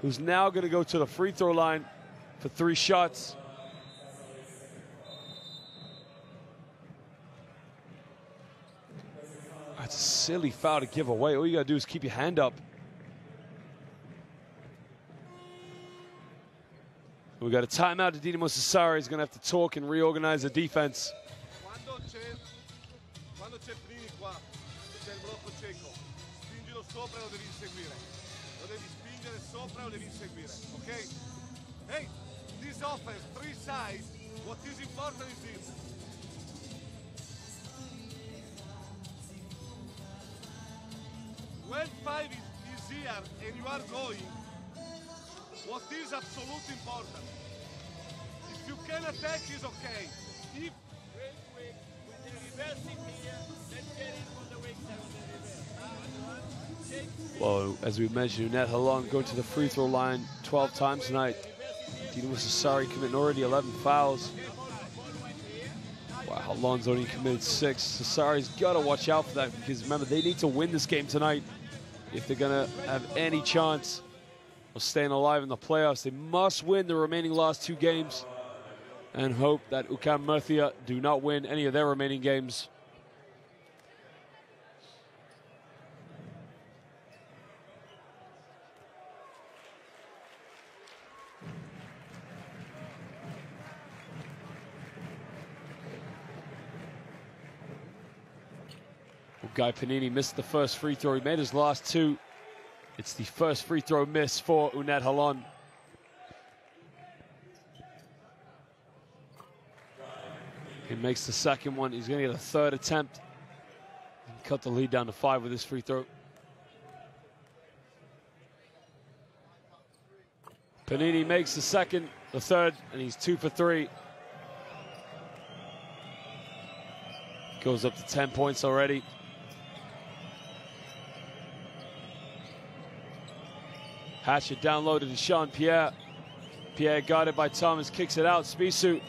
who's now going to go to the free throw line for 3 shots. That's a silly foul to give away. All you got to do is keep your hand up. We got a timeout. Dinamo Sassari is going to have to talk and reorganize the defense. Quando c'è Prini qua, c'è il blocco cieco, spingilo sopra e lo devi inseguire. Lo devi spingere sopra e lo devi inseguire, ok? Hey, this offense, 3 sides, what is important is this. When 5 is here and you are going, what is absolutely important? If you can attack, is okay. If well, as we mentioned, UNET Holon going to the free throw line 12 times tonight. Dinamo Sassari committing already 11 fouls. Wow, Holon's only committed 6. Sassari's got to watch out for that, because remember, they need to win this game tonight if they're going to have any chance of staying alive in the playoffs. They must win the remaining last 2 games and hope that UCAM Murcia do not win any of their remaining games. Well, Guy Panini missed the first free throw. He made his last 2. It's the first free throw miss for UNET Holon. He makes the second one. He's going to get a 3rd attempt and cut the lead down to 5 with this free throw. Panini makes the second, the 3rd, and he's 2 for 3. Goes up to 10 points already. Hatchet down low to Jean-Pierre. Pierre guarded by Thomas, kicks it out. Spisu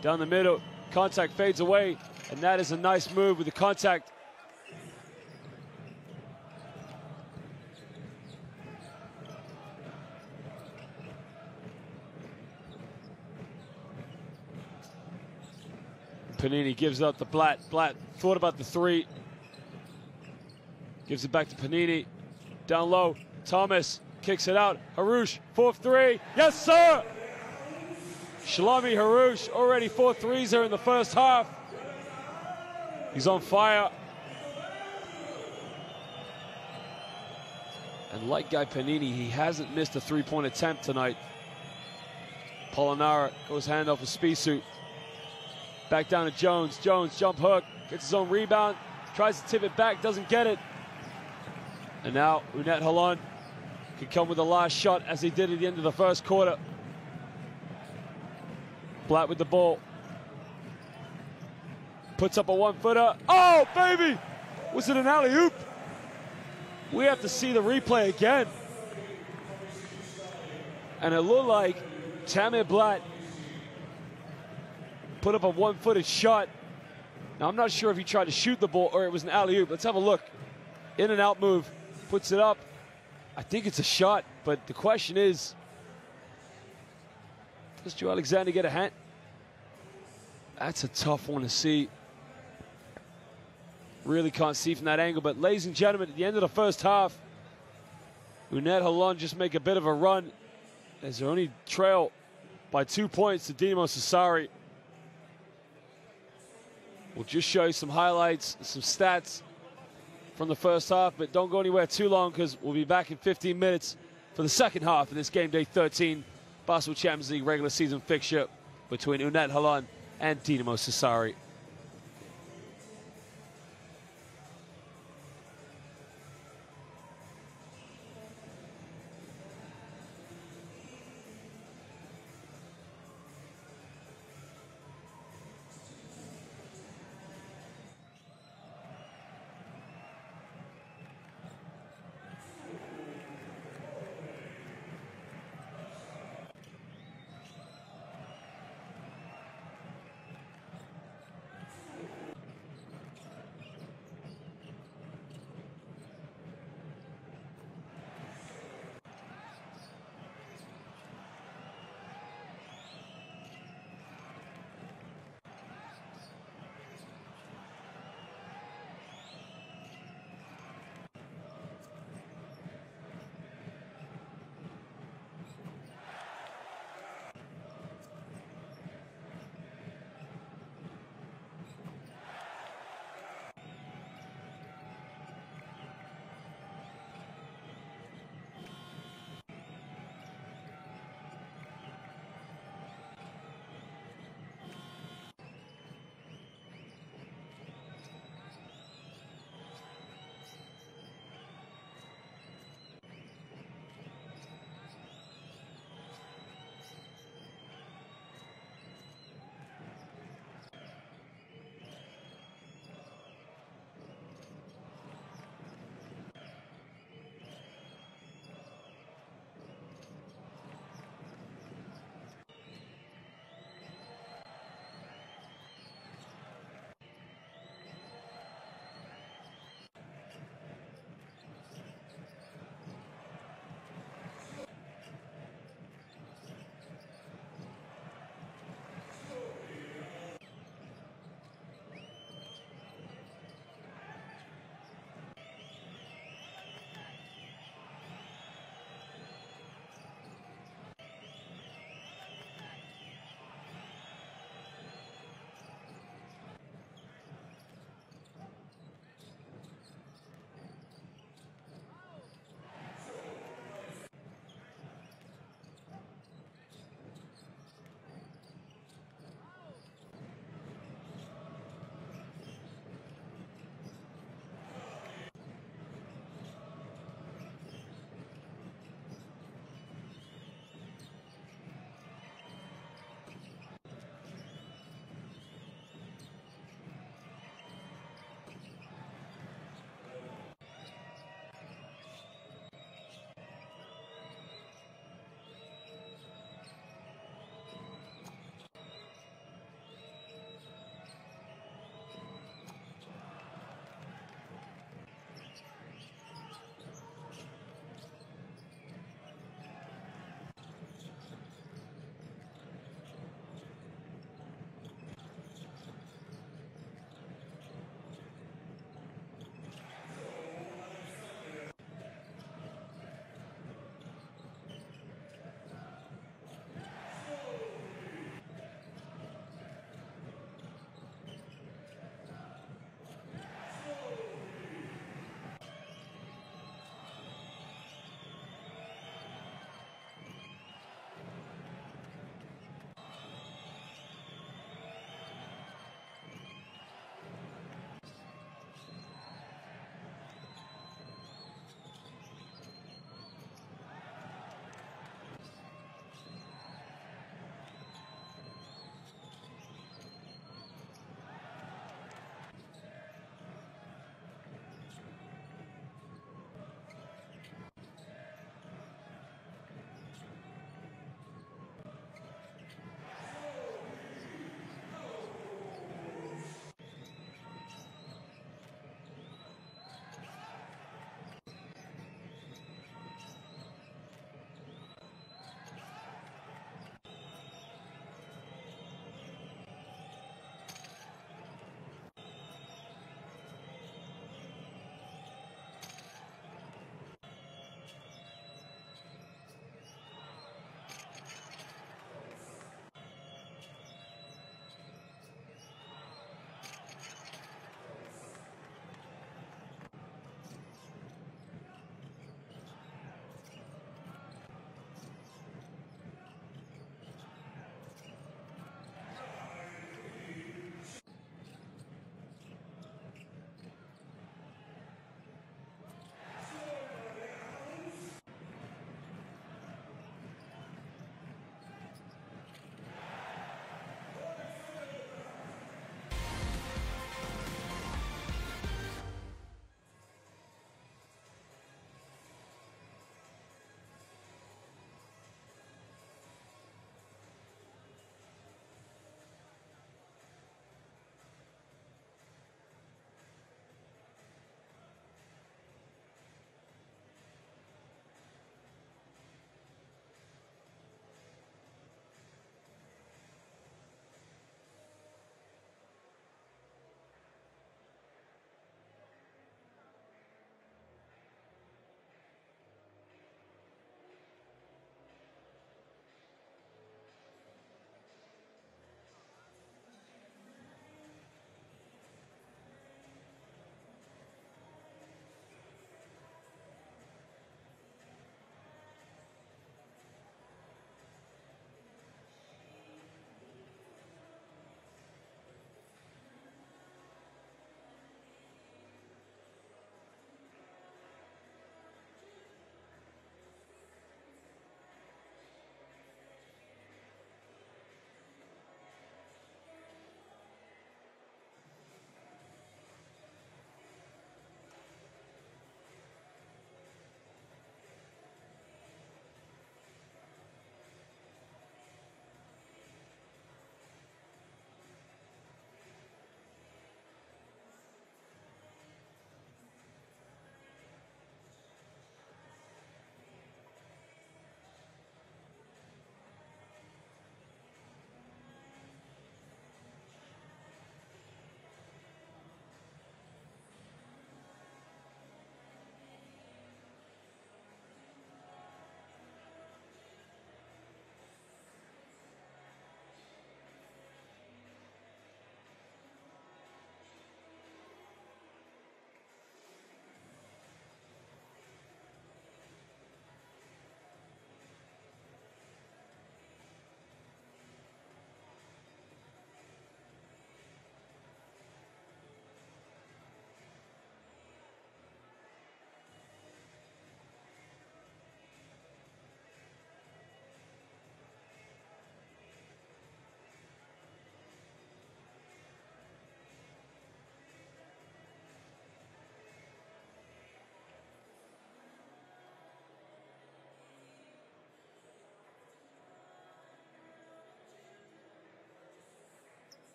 down the middle. Contact fades away, and that is a nice move with the contact. Panini gives up the Blatt. Blatt thought about the 3. Gives it back to Panini. Down low, Thomas kicks it out. Harouche, 4th 3. Yes, sir! Shlomi Harouche, already 4 threes here in the first half. He's on fire. And like Guy Panini, he hasn't missed a 3-point attempt tonight. Polonara goes handoff for Spisu. Back down to Jones. Jones, jump hook, gets his own rebound, tries to tip it back, doesn't get it. And now UNET Holon can come with the last shot, as he did at the end of the first quarter. Blatt with the ball. Puts up a 1-footer. Oh, baby! Was it an alley-oop? We have to see the replay again. And it looked like Tamir Blatt put up a 1-footed shot. Now, I'm not sure if he tried to shoot the ball or it was an alley-oop. Let's have a look. In and out move. Puts it up. I think it's a shot, but the question is, does Joe Alexander get a hand? That's a tough one to see. Really can't see from that angle, but ladies and gentlemen, at the end of the first half, UNET Holon just make a bit of a run as they only trail by 2 points to Dinamo Sassari. We'll just show you some highlights, some stats from the first half, but don't go anywhere too long, because we'll be back in 15 minutes for the second half of this game day 13 Basketball Champions League regular season fixture between UNET Holon and Dinamo Sassari.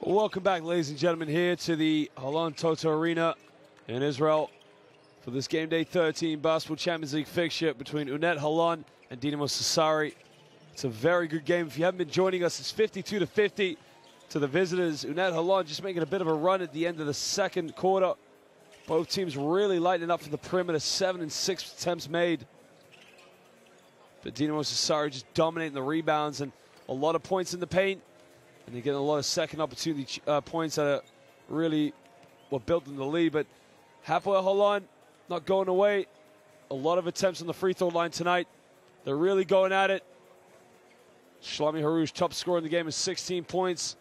Welcome back, ladies and gentlemen, here to the Holon Toto Arena in Israel for this game day 13 Basketball Champions League fixture between UNET Holon and Dinamo Sassari. It's a very good game. If you haven't been joining us, it's 52-50 to the visitors. UNET Holon just making a bit of a run at the end of the second quarter. Both teams really lighting up for the perimeter. 7 and 6 attempts made. But Dinamo Sassari just dominating the rebounds and a lot of points in the paint. And they're getting a lot of second opportunity points that are really what built them the lead. But Hapoel Holon not going away. A lot of attempts on the free throw line tonight. They're really going at it. Shlomi Harouche, top scorer in the game, with 16 points.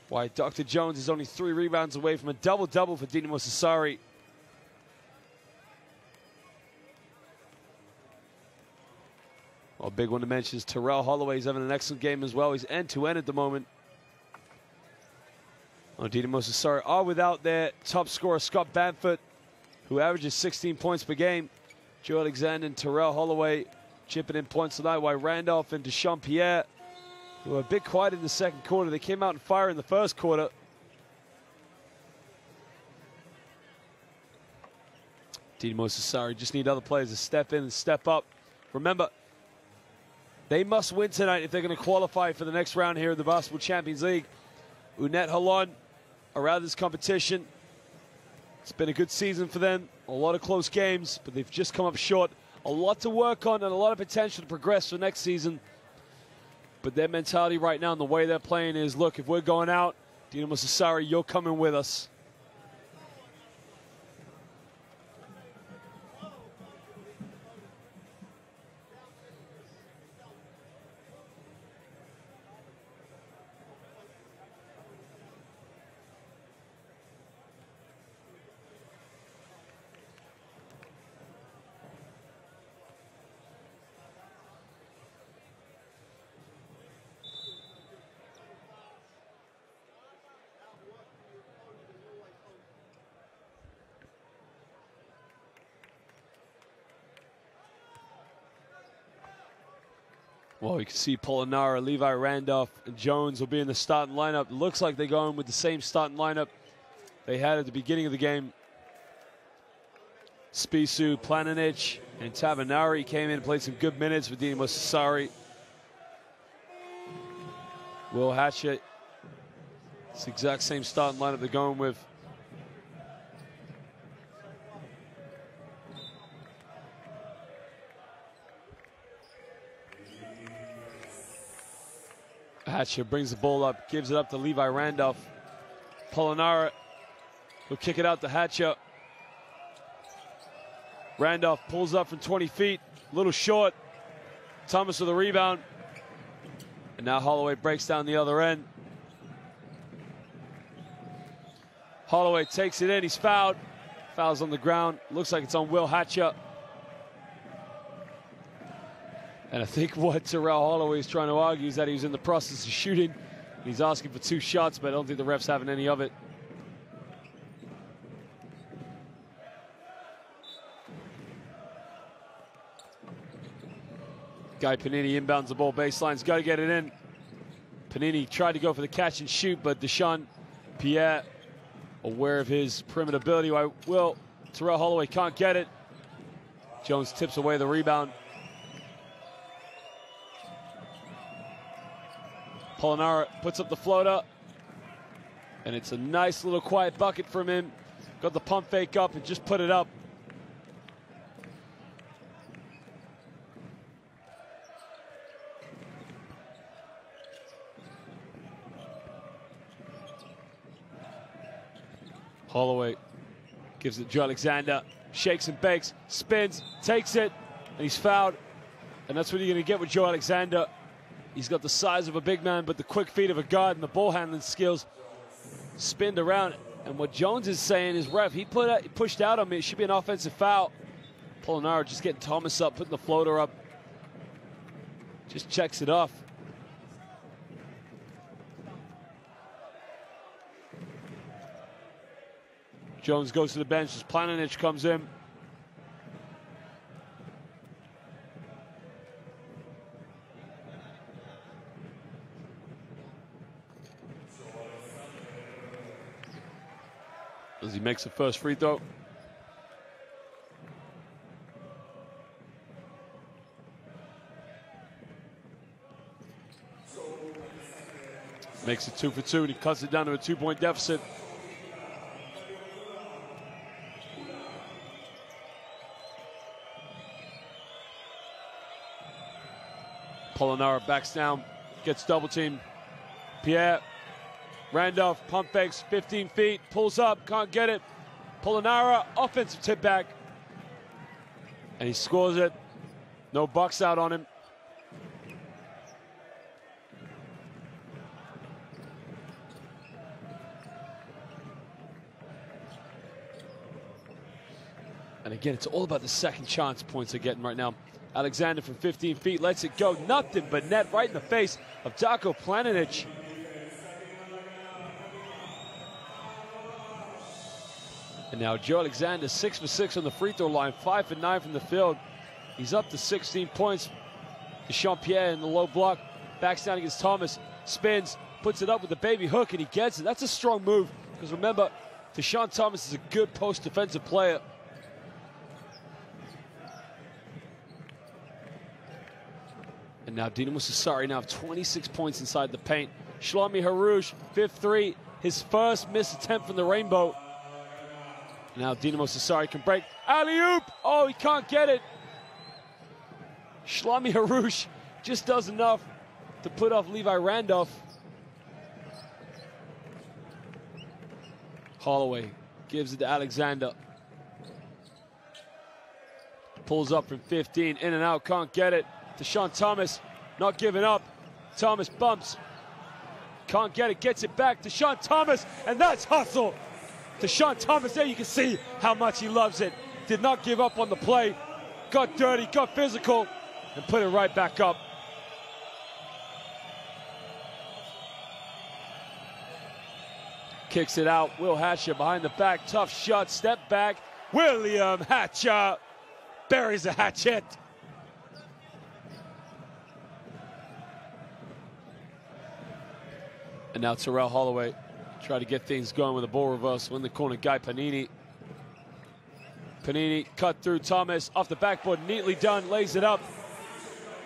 While Dr. Jones is only 3 rebounds away from a double-double for Dinamo Sassari. Well, a big one to mention is Terrell Holloway. He's having an excellent game as well. He's end-to-end at the moment. Dinamo Sassari are without their top scorer, Scott Bamford, who averages 16 points per game. Joe Alexander and Terrell Holloway chipping in points tonight, while Randolph and Deshaun Pierre, who were a bit quiet in the second quarter. They came out and fire in the first quarter. Dinamo Sassari just need other players to step in and step up. Remember, they must win tonight if they're going to qualify for the next round here in the Basketball Champions League. UNET Holon are out of this competition. It's been a good season for them. A lot of close games, but they've just come up short. A lot to work on and a lot of potential to progress for next season. But their mentality right now and the way they're playing is, look, if we're going out, Dinamo Sassari, you're coming with us. Well, you can see Polonara, Levi Randolph, and Jones will be in the starting lineup. It looks like they're going with the same starting lineup they had at the beginning of the game. Spisu, Planinic, and Tavanari came in and played some good minutes with Dinamo Sassari. Will Hatchett, it's the exact same starting lineup they're going with. Hatcher brings the ball up, gives it up to Levi Randolph. Polonara will kick it out to Hatcher. Randolph pulls up from 20 feet, a little short. Thomas with the rebound. And now Holloway breaks down the other end. Holloway takes it in, he's fouled. Foul's on the ground, looks like it's on Will Hatcher. And I think what Terrell Holloway is trying to argue is that he was in the process of shooting. He's asking for 2 shots, but I don't think the ref's having any of it. Guy Panini inbounds the ball baseline. He's got to get it in. Panini tried to go for the catch and shoot, but Deshaun Pierre, aware of his perimeter ability, Will Terrell Holloway can't get it. Jones tips away the rebound. Polonara puts up the floater, and it's a nice little quiet bucket from him. Got the pump fake up and just put it up. Holloway gives it to Joe Alexander, shakes and bakes, spins, takes it, and he's fouled. And that's what you're going to get with Joe Alexander. He's got the size of a big man, but the quick feet of a guard and the ball handling skills. Spinned around. And what Jones is saying is, ref, he pushed out on me. It should be an offensive foul. Polonara just getting Thomas up, putting the floater up. Just checks it off. Jones goes to the bench as Planinic comes in. as he makes the first free throw. Makes it 2 for 2, and he cuts it down to a 2-point deficit. Polonara backs down, gets double teamed. Pierre, Randolph, pump fakes, 15 feet, pulls up, can't get it. Polonara, offensive tip back. And he scores it. No bucks out on him. And again, it's all about the second chance points they're getting right now. Alexander from 15 feet lets it go. Nothing but net right in the face of Darko Planinic. And now Joe Alexander, 6 for 6 on the free throw line, 5 for 9 from the field. He's up to 16 points. Dechampierre in the low block, backs down against Thomas, spins, puts it up with the baby hook, and he gets it. That's a strong move, because remember, Deshaun Thomas is a good post defensive player. And now Dinamo Sassari now have 26 points inside the paint. Shlomi Harouche, 5th three, his first missed attempt from the rainbow. Now Dinamo Sassari can break. Alley-oop! Oh, he can't get it. Shlomi Harouche just does enough to put off Levi Randolph. Holloway gives it to Alexander. Pulls up from 15, in and out, can't get it. Deshaun Thomas not giving up. Thomas bumps. Can't get it, gets it back. Deshaun Thomas, and that's hustle. Deshaun Thomas, there you can see how much he loves it. Did not give up on the play. Got dirty, got physical, and put it right back up. Kicks it out. Will Hatcher behind the back. Tough shot, step back. William Hatcher buries a hatchet. And now Terrell Holloway try to get things going with a ball reversal in the corner. Guy Panini. Panini cut through Thomas off the backboard, neatly done, lays it up.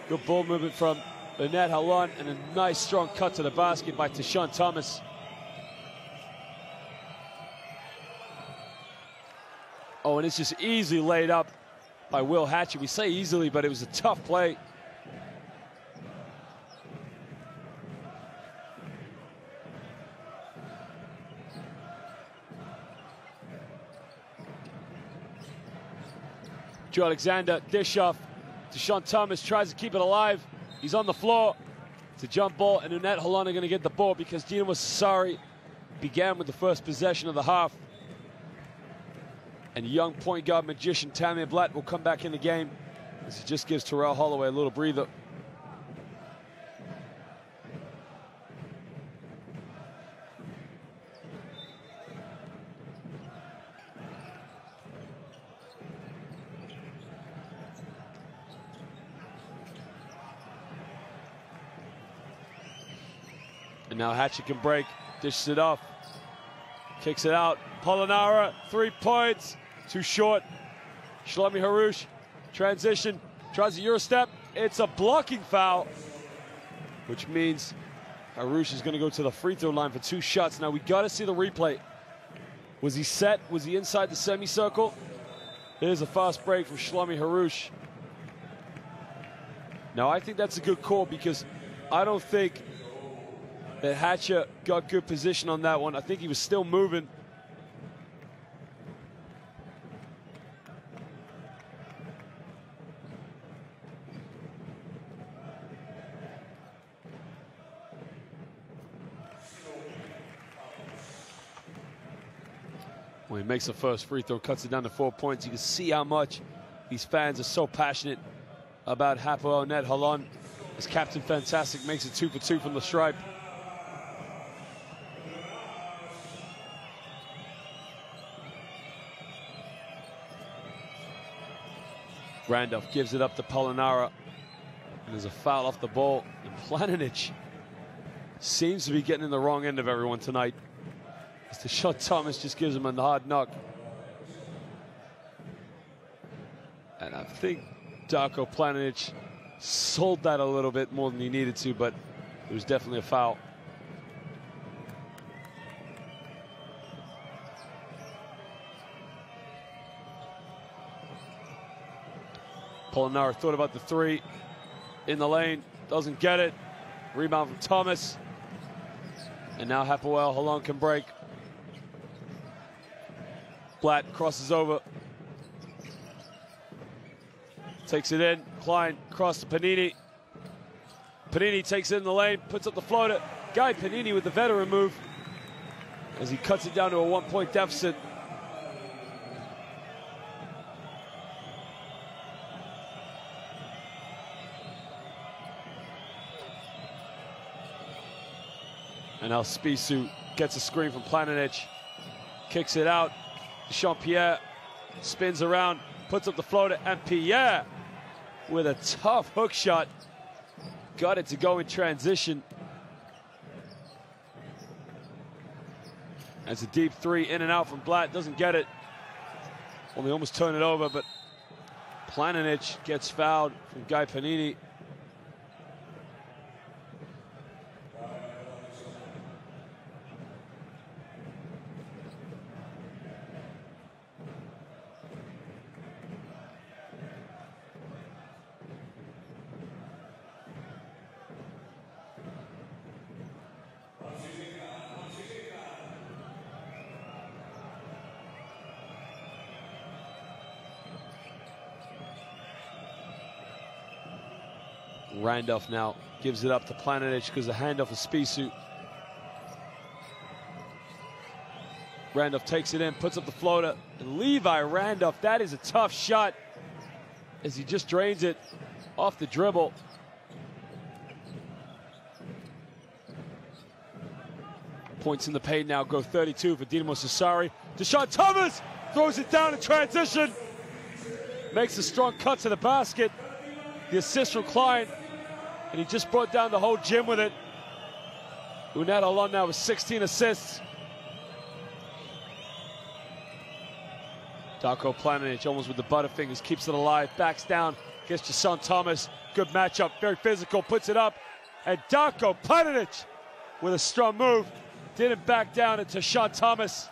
Good ball movement from UNET Holon, and a nice strong cut to the basket by Deshaun Thomas. Oh, and it's just easily laid up by Will Hatcher. We say easily, but it was a tough play. Joe Alexander, dish off. Deshaun Thomas tries to keep it alive. He's on the floor. It's a jump ball, and UNET Holon are going to get the ball because Dinamo Sassari began with the first possession of the half. And young point guard magician Tamir Blatt will come back in the game as he just gives Terrell Holloway a little breather. And now Hatcher can break, dishes it off, kicks it out. Polonara, 3 points, too short. Shlomi Harouche, transition, tries a Euro step. It's a blocking foul, which means Harouche is going to go to the free throw line for 2 shots. Now we got to see the replay. Was he set? Was he inside the semicircle? Here's a fast break from Shlomi Harouche. Now I think that's a good call because I don't think that Hatcher got good position on that one. I think he was still moving. When he makes the first free throw, cuts it down to 4 points. You can see how much these fans are so passionate about Hapoel UNET Holon. As Captain Fantastic makes it 2 for 2 from the stripe. Randolph gives it up to Polonara. And there's a foul off the ball. And Planinic seems to be getting in the wrong end of everyone tonight. As Deshaun Thomas just gives him a hard knock. And I think Darko Planinic sold that a little bit more than he needed to, but it was definitely a foul. Polonara thought about the three in the lane, doesn't get it. Rebound from Thomas. And now Hapoel Holon can break. Blatt crosses over. Takes it in. Klein cross to Panini. Panini takes it in the lane, puts up the floater. Guy Panini with the veteran move as he cuts it down to a 1-point deficit. And now Spisu gets a screen from Planinic. Kicks it out. Jean-Pierre spins around, puts up the floater, and Pierre with a tough hook shot. Got it to go in transition. That's a deep three, in and out from Blatt, doesn't get it. Only almost turned it over, but Planinic gets fouled from Guy Panini. Randolph now gives it up to Planinic because the handoff is Spisu. Randolph takes it in, puts up the floater, and Levi Randolph, that is a tough shot as he just drains it off the dribble. Points in the paint now go 32 for Dinamo Sassari. Deshaun Thomas throws it down in transition. Makes a strong cut to the basket. The assist from Klein. And he just brought down the whole gym with it. UNET Holon now with 16 assists. Darko Planinic almost with the butterfingers, keeps it alive, backs down, gets Deshaun Thomas. Good matchup, very physical, puts it up. And Darko Planinic with a strong move. Didn't back down into Deshaun Thomas.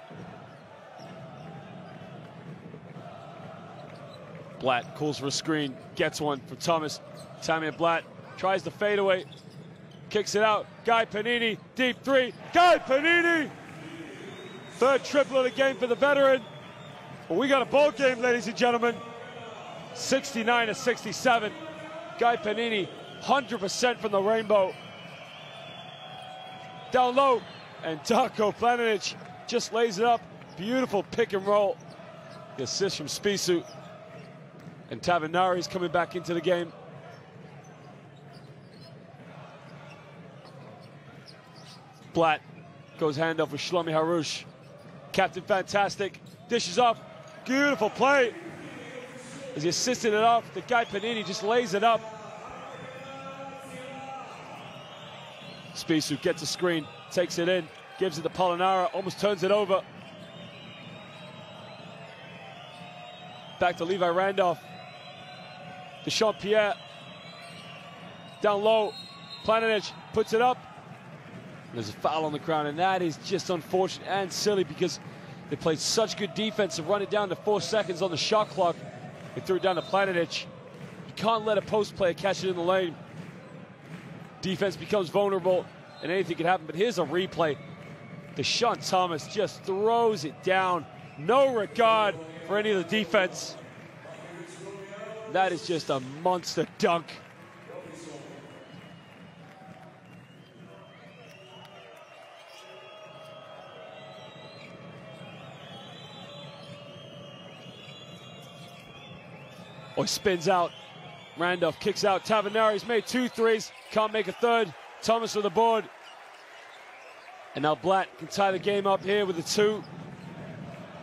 Blatt calls for a screen, gets one from Thomas. Tammy Blatt tries the fadeaway, kicks it out. Guy Panini, deep three. Guy Panini! Third triple of the game for the veteran. Well, we got a ball game, ladies and gentlemen. 69-67. Guy Panini, 100% from the rainbow. Down low, and Darko Planinic just lays it up. Beautiful pick and roll. The assist from Spisu. And Tavanari's coming back into the game. Blatt goes handoff with Shlomi Harush. Captain Fantastic dishes off. Beautiful play. As he assisted it off, the Guy Panini just lays it up. Spisu gets a screen, takes it in, gives it to Polonara, almost turns it over. Back to Levi Randolph. Jean-Pierre down low. Planinic puts it up. There's a foul on the ground, and that is just unfortunate and silly because they played such good defense to run it down to 4 seconds on the shot clock. They threw it down to Planinic. You can't let a post player catch it in the lane. Defense becomes vulnerable, and anything can happen. But here's a replay. Deshaun Thomas just throws it down. No regard for any of the defense. That is just a monster dunk. Oh, he spins out. Randolph kicks out. Tavanari's made 2 threes. Can't make a third. Thomas on the board. And now Blatt can tie the game up here with a 2.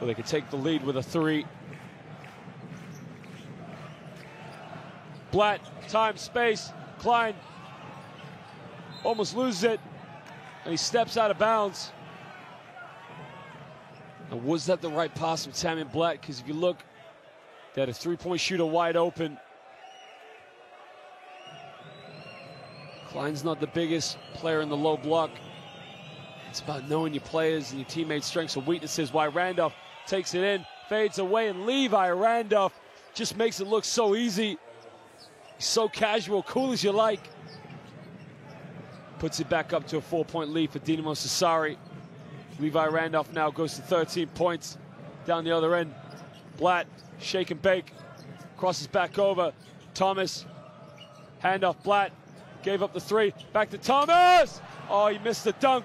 Or they can take the lead with a 3. Blatt, time, space. Klein almost loses it. And he steps out of bounds. And was that the right pass from Tammy Black? Because if you look, they had a three-point shooter wide open. Klein's not the biggest player in the low block. It's about knowing your players and your teammates' strengths and weaknesses. Why Randolph takes it in, fades away, and Levi Randolph just makes it look so easy. He's so casual, cool as you like. Puts it back up to a 4-point lead for Dinamo Sassari. Levi Randolph now goes to 13 points down the other end. Blatt, shake and bake, crosses back over. Thomas, handoff, Blatt, gave up the three, back to Thomas! Oh, he missed the dunk.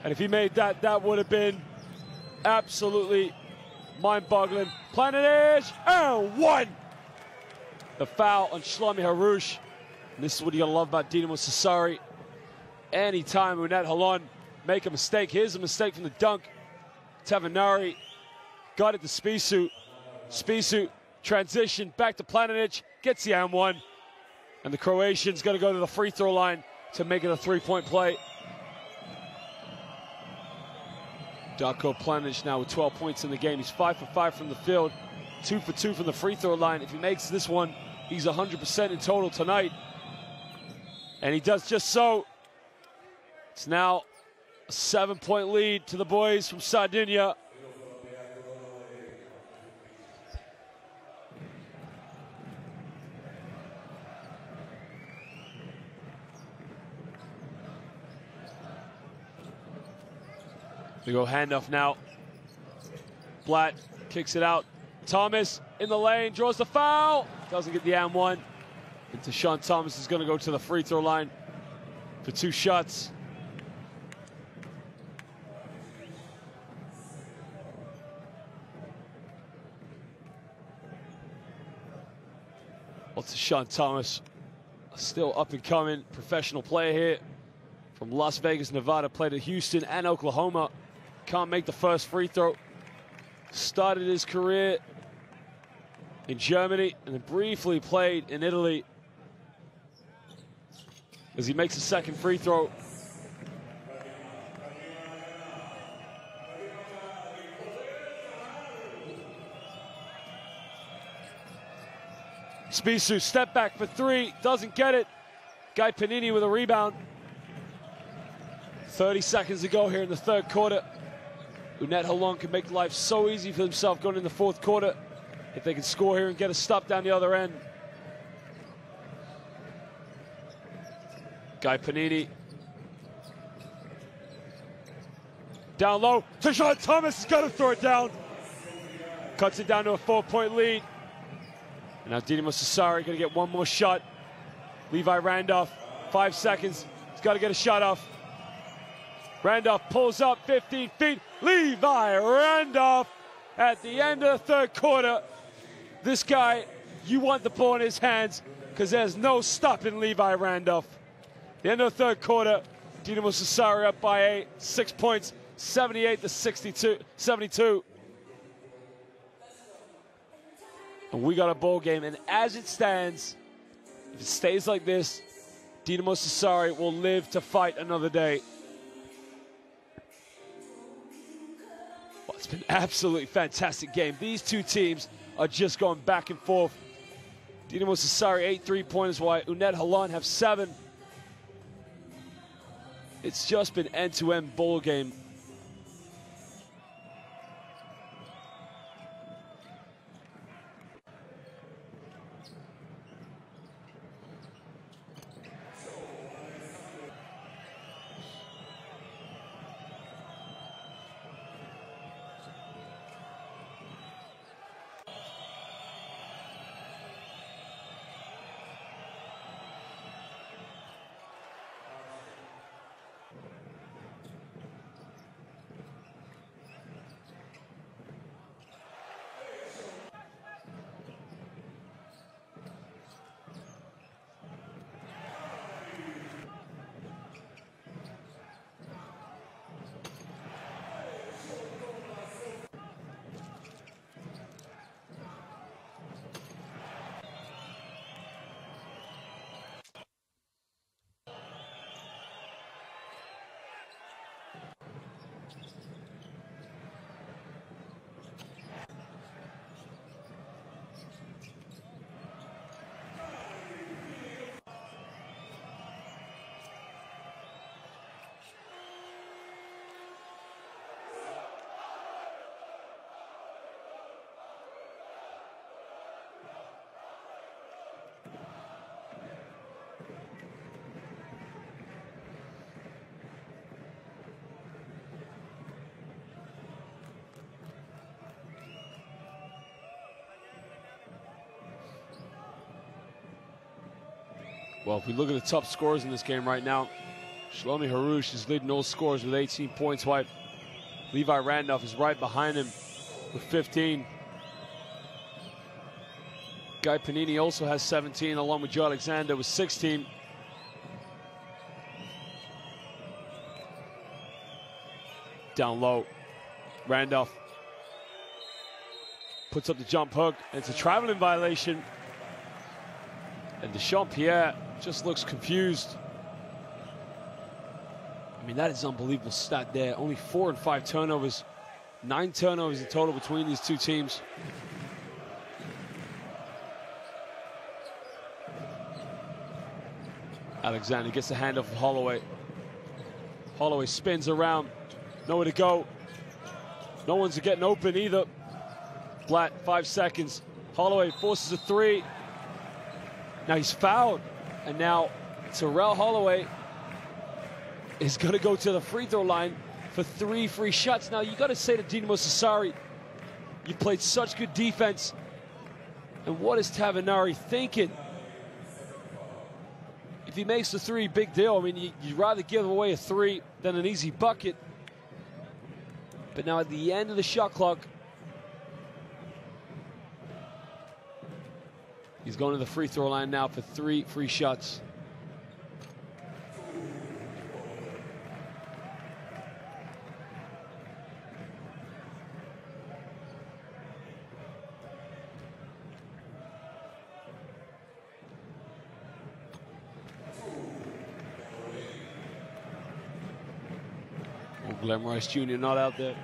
And if he made that, that would have been absolutely mind-boggling. Planinic, and one! The foul on Shlomi Harush. And this is what you gotta love about Dinamo Sassari. Anytime UNET Holon make a mistake, here's a mistake from the dunk. Tavanari got it to Spisu. Spisu, transition, back to Planinic, gets the and-one. And the Croatian's gonna go to the free throw line to make it a three-point play. Darko Planinic now with 12 points in the game. He's 5 for 5 from the field, 2 for 2 from the free throw line. If he makes this one, he's 100% in total tonight. And he does just so. It's now a 7-point lead to the boys from Sardinia. We go handoff now. Blatt kicks it out. Thomas in the lane, draws the foul. Doesn't get the and-one. And Tashawn Thomas is going to go to the free throw line for 2 shots. Well, Tashawn Thomas, still up and coming professional player here from Las Vegas, Nevada. Played at Houston and Oklahoma. Can't make the first free throw. Started his career in Germany and then briefly played in Italy. As he makes a second free throw. Spisu, step back for 3, doesn't get it. Guy Panini with a rebound. 30 seconds to go here in the third quarter. UNET Holon can make life so easy for himself going in the fourth quarter if they can score here and get a stop down the other end. Guy Panini. Down low. Tashawn Thomas has got to throw it down. Cuts it down to a 4-point lead. And now Dinamo Sassari going to get one more shot. Levi Randolph, 5 seconds. He's got to get a shot off. Randolph pulls up 15 feet. Levi Randolph at the end of the third quarter. This guy, you want the ball in his hands because there's no stopping Levi Randolph. The end of the third quarter, Dinamo Sassari up by 8, 6 points, 78-72. And we got a ball game. And as it stands, if it stays like this, Dinamo Sassari will live to fight another day. Well, it's been an absolutely fantastic game. These two teams are just going back and forth. Dinamo Sassari 8 3-pointers, while UNET Holon have 7. It's just been end-to-end ball game. Well, if we look at the top scorers in this game right now, Shlomi Haroush is leading all scorers with 18 points, while Levi Randolph is right behind him with 15. Guy Panini also has 17, along with Joe Alexander with 16. Down low, Randolph puts up the jump hook, and it's a traveling violation. And Dechampierre just looks confused. I mean, that is an unbelievable stat there. Only 4 and 5 turnovers. 9 turnovers in total between these two teams. Alexander gets the handoff of Holloway. Holloway spins around. Nowhere to go. No one's getting open either. Blatt, 5 seconds. Holloway forces a 3. Now he's fouled. And now Terrell Holloway is going to go to the free throw line for 3 free shots. Now you got to say to Dinamo Sassari, you played such good defense. And what is Tavanari thinking? If he makes the 3, big deal. I mean, you'd rather give away a 3 than an easy bucket. But now at the end of the shot clock, he's going to the free throw line now for 3 free shots. Glenn Rice Jr. not out there.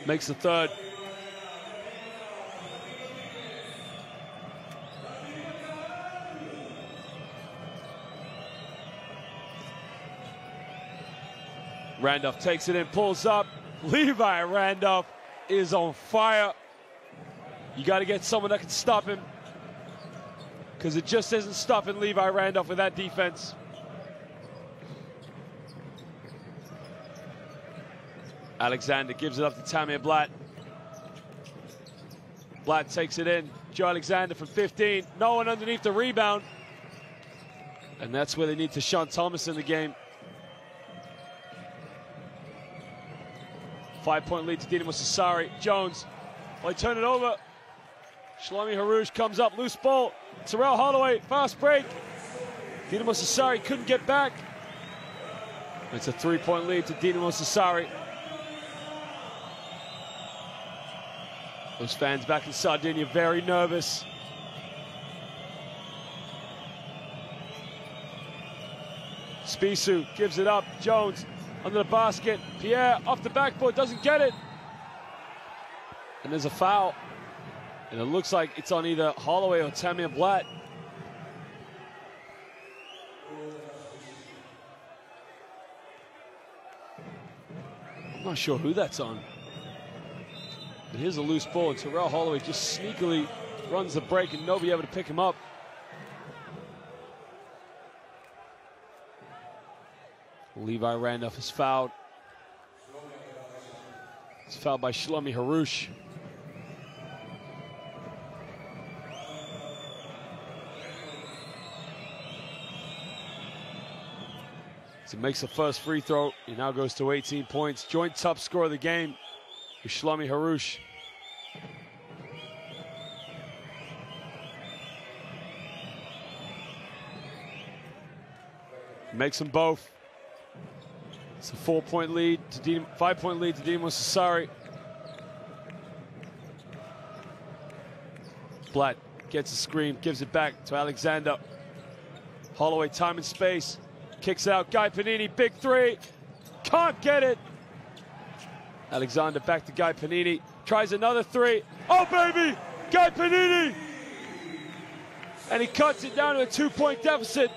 Makes the 3rd. Randolph takes it in, pulls up. Levi Randolph is on fire. You got to get someone that can stop him, because it just isn't stopping Levi Randolph with that defense. Alexander gives it up to Tamir Blatt. Blatt takes it in. Joe Alexander from 15. No one underneath the rebound. And that's where they need Tashawn Thomas in the game. 5-point lead to Dinamo Sassari. Jones, well, they turn it over. Shlomi Haroush comes up, loose ball. Terrell Holloway, fast break. Dinamo Sassari couldn't get back. It's a 3-point lead to Dinamo Sassari. Those fans back in Sardinia very nervous. Spissu gives it up. Jones under the basket. Pierre off the backboard, doesn't get it. And there's a foul. And it looks like it's on either Holloway or Tamir Blatt. I'm not sure who that's on. But here's a loose ball, and Terrell Holloway just sneakily runs the break and nobody able to pick him up. Levi Randolph is fouled. It's fouled by Shlomi Haroush. So makes the first free throw. He now goes to 18 points. Joint top scorer of the game with Shlomi Haroush. Makes them both. It's a 4-point lead to 5-point lead to Dinamo Sassari. Blatt gets a screen, gives it back to Alexander. Holloway, time and space. Kicks out, Guy Panini, big 3. Can't get it. Alexander back to Guy Panini. Tries another 3. Oh, baby! Guy Panini! And he cuts it down to a 2-point deficit.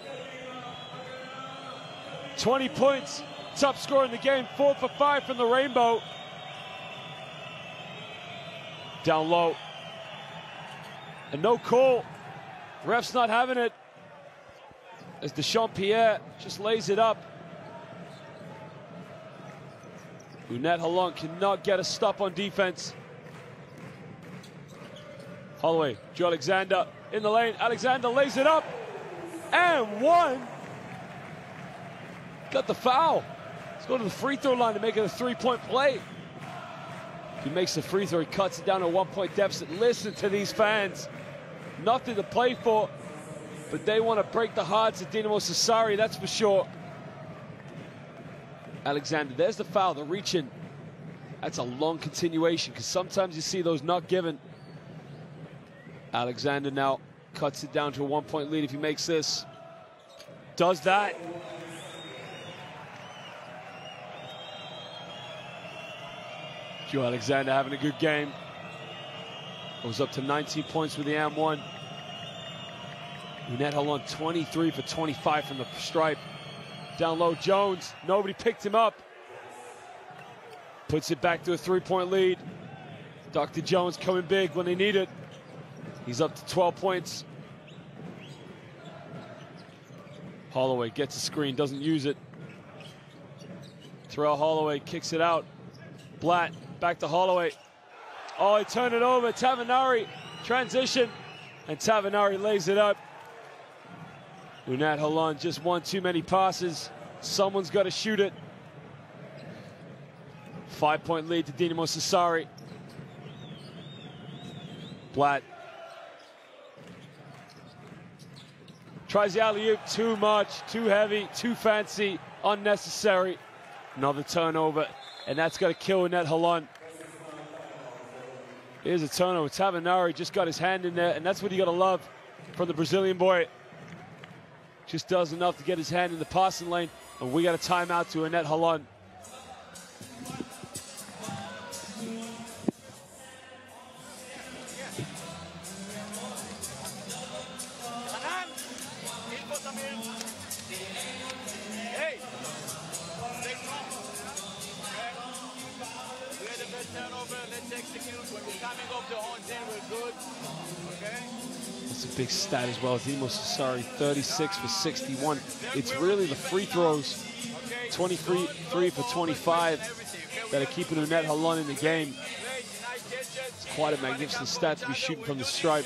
20 points. Top scorer in the game, 4 for 5 from the Rainbow. Down low. And no call. Ref's not having it, as Dechampierre just lays it up. UNET Holon cannot get a stop on defense. Holloway, Joe Alexander in the lane. Alexander lays it up. And one. Got the foul. Let's go to the free throw line to make it a three-point play. If he makes the free throw, he cuts it down to a one-point deficit. Listen to these fans. Nothing to play for, but they want to break the hearts of Dinamo Sassari, that's for sure. Alexander, there's the foul, the reach-in. That's a long continuation, because sometimes you see those not given. Alexander now cuts it down to a one-point lead if he makes this. Does that. Joe Alexander having a good game. Goes up to 19 points with the and-one. UNET Holon 23 for 25 from the stripe. Down low, Jones. Nobody picked him up. Puts it back to a three-point lead. Dr. Jones coming big when they need it. He's up to 12 points. Holloway gets a screen, doesn't use it. Terrell Holloway kicks it out. Blatt back to Holloway. Oh, he turned it over. Tavanari transition, and Tavanari lays it up. UNET Holon just one too many passes. Someone's got to shoot it. 5-point lead to Dinamo Sassari. Blatt tries the alley-oop. Too much, too heavy, too fancy, unnecessary. Another turnover, and that's got to kill UNET Holon. Here's a turnover. Tavanari just got his hand in there, and that's what you got to love from the Brazilian boy. Just does enough to get his hand in the passing lane, and we got a timeout to UNET Holon. That's a big stat as well. Dinamo Sassari 36 for 61. It's really the free throws, 23 for 25, that are keeping UNET Holon in the game. It's quite a magnificent stat to be shooting from the stripe.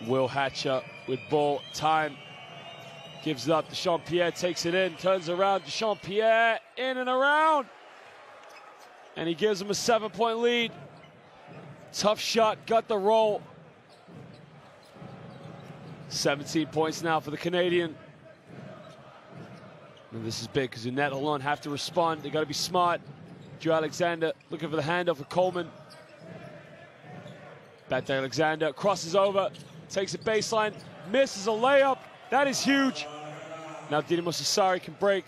Will Hatcher with ball, time, gives it up. Dechampierre takes it in, turns around. Dechampierre in and around, and he gives him a 7-point lead. Tough shot, got the roll. 17 points now for the Canadian. And this is big because UNET Holon have to respond. They got to be smart. Joe Alexander looking for the handoff for Coleman. Back to Alexander, crosses over. Takes a baseline, misses a layup. That is huge. Now Dinamo Sassari can break.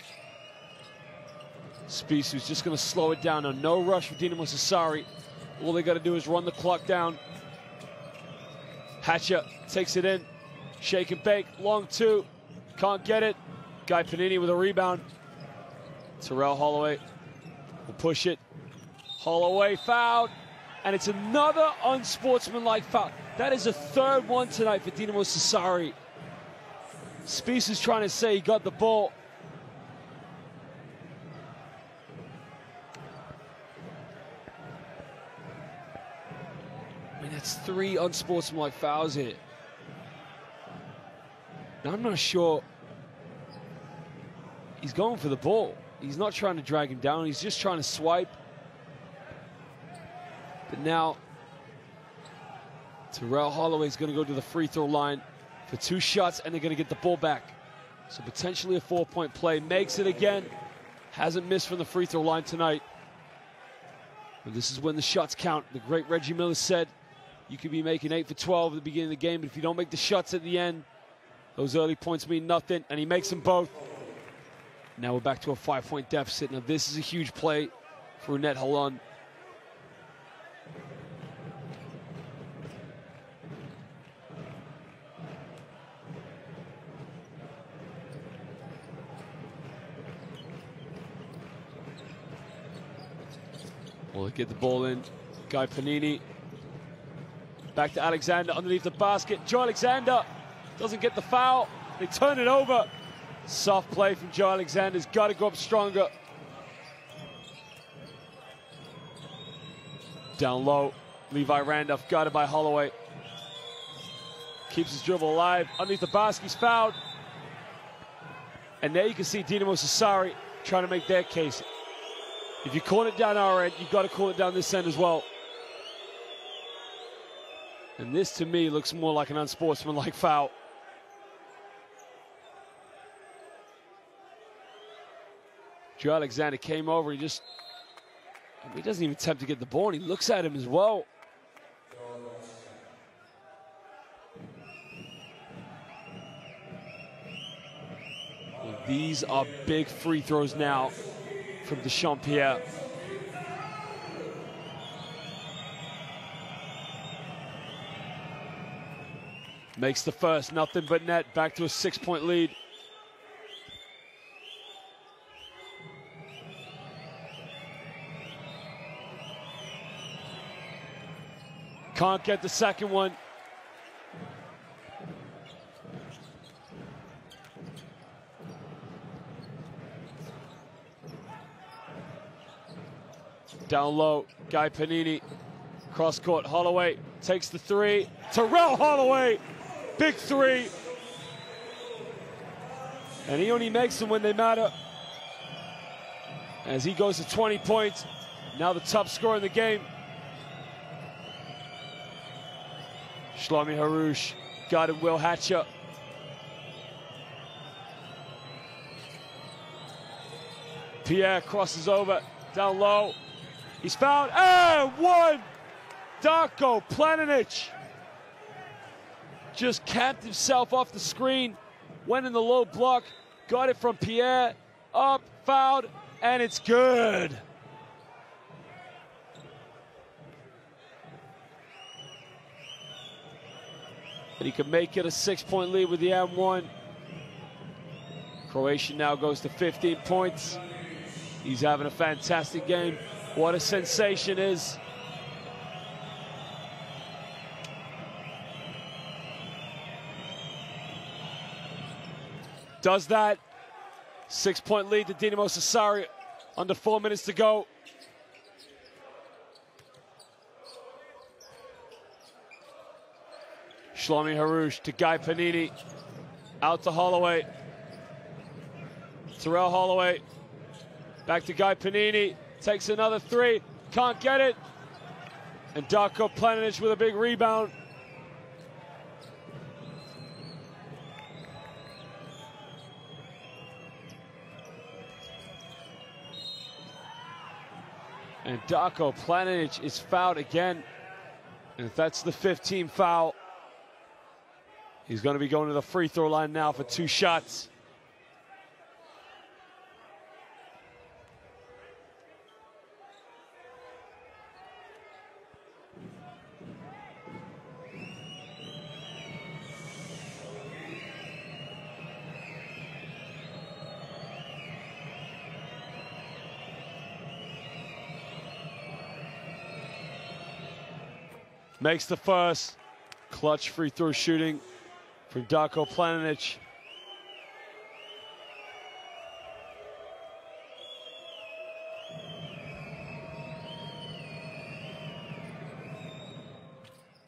Spisu's just going to slow it down. Now, no rush for Dinamo Sassari. All they got to do is run the clock down. Hatcher takes it in. Shake and bake, long two. Can't get it. Guy Panini with a rebound. Terrell Holloway will push it. Holloway fouled. And it's another unsportsmanlike foul. That is a third one tonight for Dinamo Sassari. Spies is trying to say he got the ball. I mean, that's 3 unsportsmanlike fouls here. Now, I'm not sure. He's going for the ball. He's not trying to drag him down. He's just trying to swipe. But now, Terrell Holloway's going to go to the free throw line for 2 shots, and they're going to get the ball back. So potentially a 4-point play. Makes it again. Hasn't missed from the free throw line tonight. And this is when the shots count. The great Reggie Miller said, you could be making 8 for 12 at the beginning of the game, but if you don't make the shots at the end, those early points mean nothing, and he makes them both. Now we're back to a 5-point deficit. Now this is a huge play for UNET Holon. Well, they get the ball in. Guy Panini. Back to Alexander underneath the basket. Joe Alexander doesn't get the foul. They turn it over. Soft play from Joe Alexander. He's got to go up stronger. Down low. Levi Randolph guarded by Holloway. Keeps his dribble alive. Underneath the basket, he's fouled. And there you can see Dinamo Sassari trying to make their case. If you call it down our end, you've got to call it down this end as well. And this, to me, looks more like an unsportsmanlike foul. Joe Alexander came over. He doesn't even attempt to get the ball. And he looks at him as well. Well, these are big free throws now from Dechampierre. Makes the first, nothing but net. Back to a 6-point lead. Can't get the second one. Down low, Guy Panini. Cross court, Holloway takes the three. Terrell Holloway, big three. And he only makes them when they matter. As he goes to 20 points, now the top scorer in the game. Shlomi Harouche guarded Will Hatcher. Pierre crosses over, down low. He's fouled, and one! Darko Planinic just capped himself off the screen, went in the low block, got it from Pierre, up, fouled, and it's good. And he can make it a 6-point lead with the M1. Croatia now goes to 15 points. He's having a fantastic game. What a sensation is. Does that. 6-point lead to Dinamo Sassari. Under 4 minutes to go. Shlomi Harouche to Guy Panini. Out to Holloway. Terrell Holloway. Back to Guy Panini. Takes another three. Can't get it. And Darko Planinic with a big rebound. And Darko Planinic is fouled again. And if that's the 15th foul, he's going to be going to the free throw line now for 2 shots. Makes the first. Clutch free throw shooting from Darko Planinic.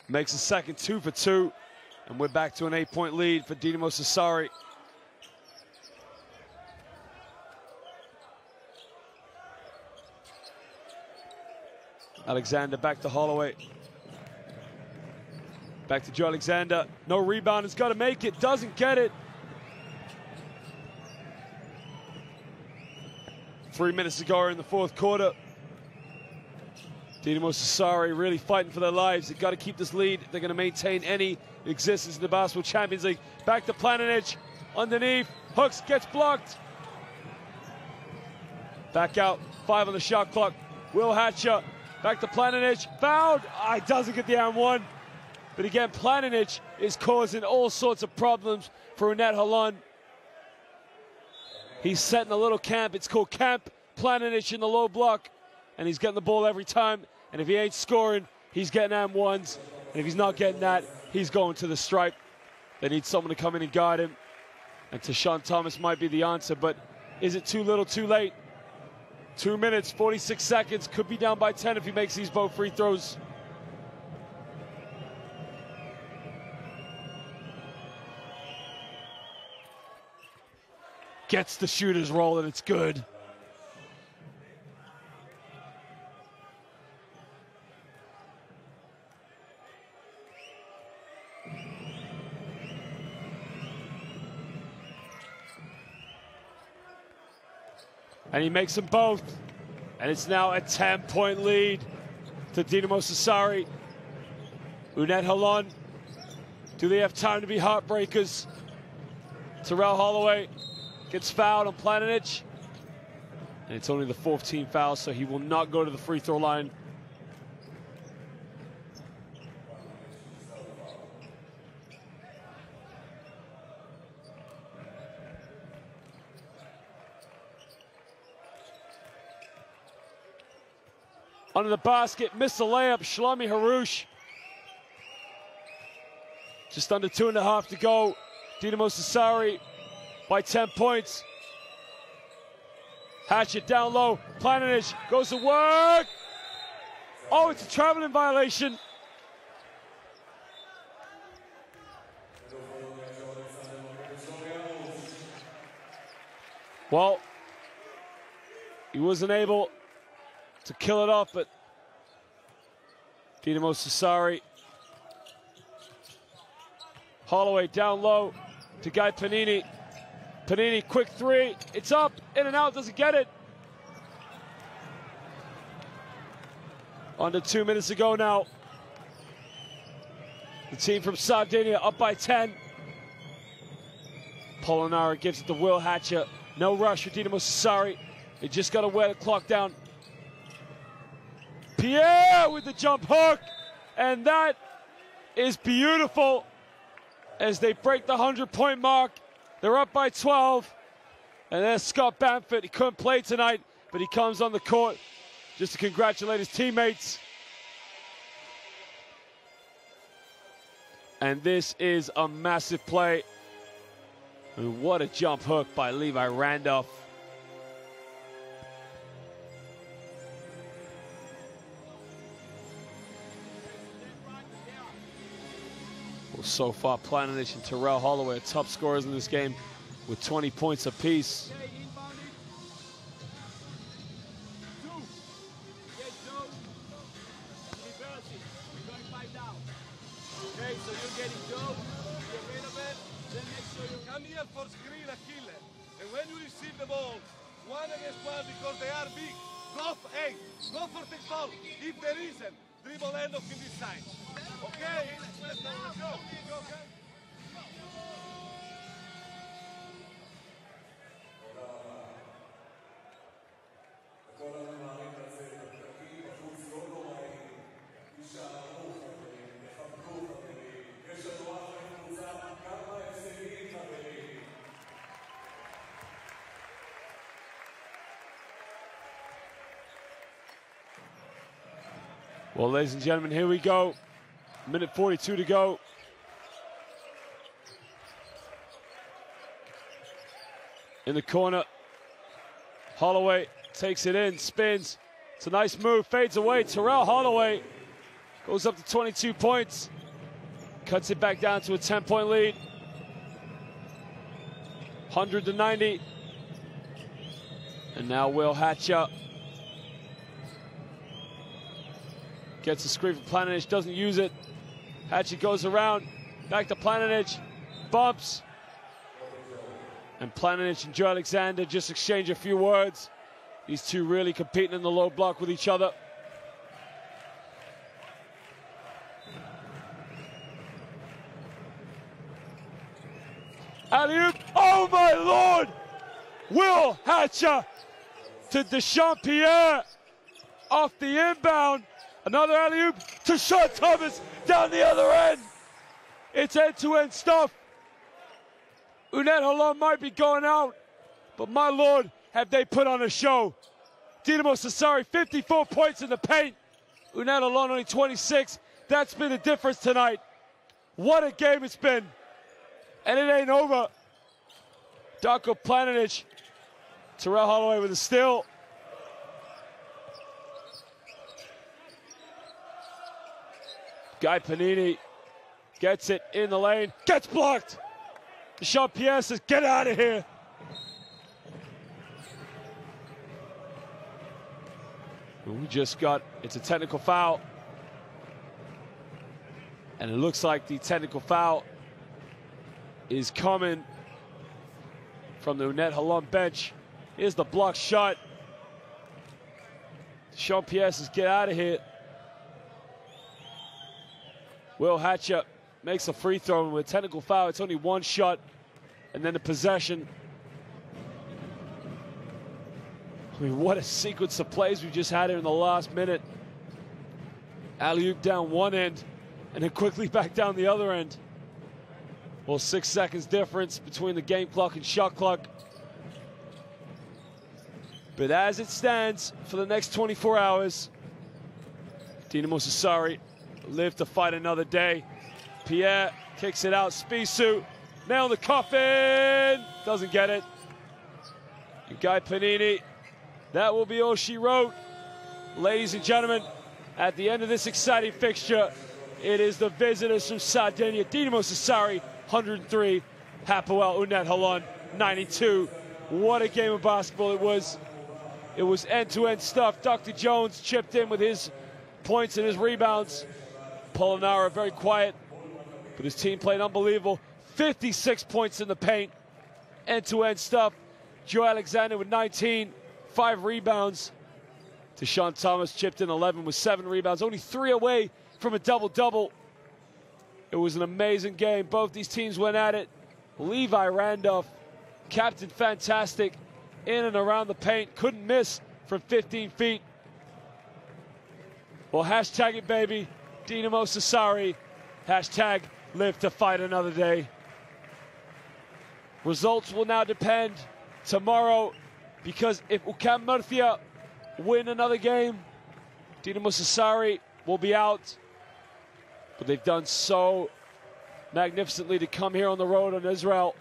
Makes the second, 2 for 2. And we're back to an 8-point lead for Dinamo Sassari. Alexander back to Holloway. Back to Joe Alexander. No rebound. Has got to make it. Doesn't get it. 3 minutes to go in the fourth quarter. Dinamo Sassari really fighting for their lives. They've got to keep this lead. They're going to maintain any existence in the Basketball Champions League. Back to Planinic, underneath, hooks, gets blocked. Back out, 5 on the shot clock. Will Hatcher, back to Planinic, fouled. He doesn't get the and one. But again, Planinic is causing all sorts of problems for UNET Holon. He's setting a little camp. It's called Camp Planinic in the low block. And he's getting the ball every time. And if he ain't scoring, he's getting and ones. And if he's not getting that, he's going to the stripe. They need someone to come in and guard him. And Tashawn Thomas might be the answer, but is it too little, too late? 2 minutes, 46 seconds. Could be down by 10 if he makes these both free throws. Gets the shooters rolling, it's good. And he makes them both. And it's now a 10-point lead to Dinamo Sassari. UNET Holon, do they have time to be heartbreakers? Terrell Holloway gets fouled on Planinic. And it's only the 4th team foul, so he will not go to the free throw line. Under the basket, missed the layup, Shlomi Harouche. Just under 2.5 to go. Dinamo Sassari by 10 points. Hatchet down low, Planinic goes to work. Oh, it's a traveling violation. Well, he wasn't able to kill it off, but Dinamo Sassari. Holloway down low to Guy Panini. Panini, quick three. It's up, in and out, doesn't get it. Under 2 minutes to go now. The team from Sardinia up by 10. Polonara gives it to Will Hatcher. No rush for Dinamo Sassari. They just got to wear the clock down. Pierre with the jump hook, and that is beautiful as they break the 100-point mark. They're up by 12, and there's Scott Bamford. He couldn't play tonight, but he comes on the court just to congratulate his teammates. And this is a massive play. I mean, what a jump hook by Levi Randolph. So far, Planinic and Terrell Holloway are top scorers in this game with 20 points apiece. Okay, so you're getting Joe, get rid of it, then make sure you come here for screen Achille. And when you receive the ball, 1 against 1 because they are big, go for take ball. If there isn't, dribble end of in this side. Okay? Let's go. Okay? Well, ladies and gentlemen, here we go. Minute 42 to go. In the corner, Holloway takes it in, spins. It's a nice move, fades away. Terrell Holloway goes up to 22 points. Cuts it back down to a 10-point lead. 100-90. And now Will Hatcher gets a screen from Planinic, doesn't use it. Hatcher goes around, back to Planinic, bumps. And Planinic and Joe Alexander just exchange a few words. These two really competing in the low block with each other. Alley-oop. Oh, my Lord. Will Hatcher to Dechampierre off the inbound. Another alley-oop to Sean Thomas down the other end. It's end-to-end stuff. UNET Holon might be going out, but my Lord, have they put on a show. Dinamo Sassari, 54 points in the paint. UNET Holon only 26. That's been the difference tonight. What a game it's been. And it ain't over. Darko Planinic, Terrell Holloway with a steal. Guy Panini gets it in the lane, gets blocked. Dechampierre says, get out of here. We just got, it's a technical foul. And it looks like the technical foul is coming from the UNET Holon bench. Here's the block shot. Dechampierre says, get out of here. Will Hatcher makes a free throw, and with a technical foul, it's only one shot, and then the possession. I mean, what a sequence of plays we just had here in the last minute. Alley-oop down one end, and then quickly back down the other end. Well, 6 seconds difference between the game clock and shot clock. But as it stands for the next 24 hours, Dinamo Sassari live to fight another day. Pierre kicks it out. Spissu, nail the coffin. Doesn't get it. And Guy Panini, that will be all she wrote. Ladies and gentlemen, at the end of this exciting fixture, it is the visitors from Sardinia, Dinamo Sassari, 103. Hapoel UNET Holon, 92. What a game of basketball it was. It was end-to-end stuff. Dr. Jones chipped in with his points and his rebounds. Polonara very quiet, but his team played unbelievable. 56 points in the paint. End-to-end stuff. Joe Alexander with 19, 5 rebounds. Sean Thomas chipped in 11 with 7 rebounds, only 3 away from a double-double. It was an amazing game. Both these teams went at it. Levi Randolph, captain fantastic, in and around the paint. Couldn't miss from 15 feet. Well, hashtag it, baby. Dinamo Sassari. Hashtag live to fight another day. Results will now depend tomorrow, because if UCAM Murcia win another game, Dinamo Sassari will be out. But they've done so magnificently to come here on the road on Israel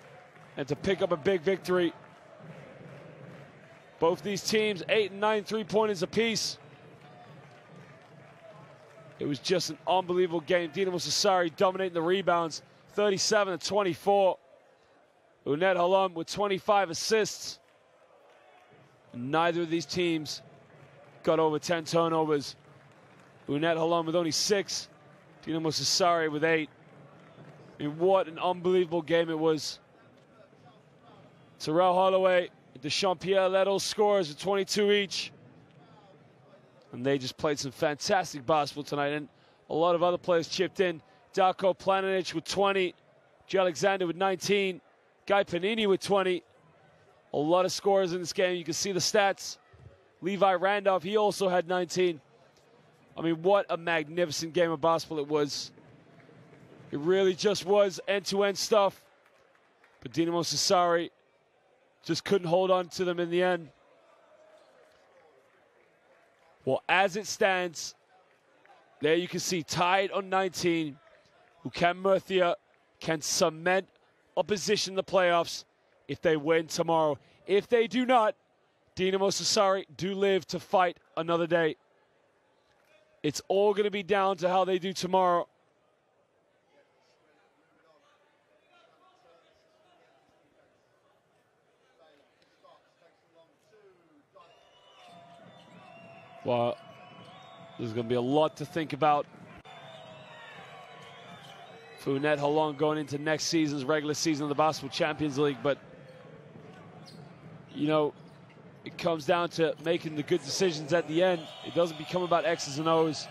and to pick up a big victory. Both these teams, 8 and 9 3-pointers apiece. It was just an unbelievable game. Dinamo Sassari dominating the rebounds, 37-24. UNET Holon with 25 assists. Neither of these teams got over 10 turnovers. UNET Holon with only 6. Dinamo Sassari with 8. I mean, what an unbelievable game it was. Terrell Holloway and Dechampierre led all scorers with 22 each. And they just played some fantastic basketball tonight. And a lot of other players chipped in. Darko Planinic with 20. Joe Alexander with 19. Guy Panini with 20. A lot of scorers in this game. You can see the stats. Levi Randolph, he also had 19. I mean, what a magnificent game of basketball it was. It really just was end-to-end stuff. But Dinamo Sassari just couldn't hold on to them in the end. Well, as it stands, there you can see tied on 19. UCAM Murcia can cement a position in the playoffs if they win tomorrow. If they do not, Dinamo Sassari do live to fight another day. It's all going to be down to how they do tomorrow. Well, there's going to be a lot to think about for UNET Holon going into next season's regular season of the Basketball Champions League. But, you know, it comes down to making the good decisions at the end. It doesn't become about X's and O's.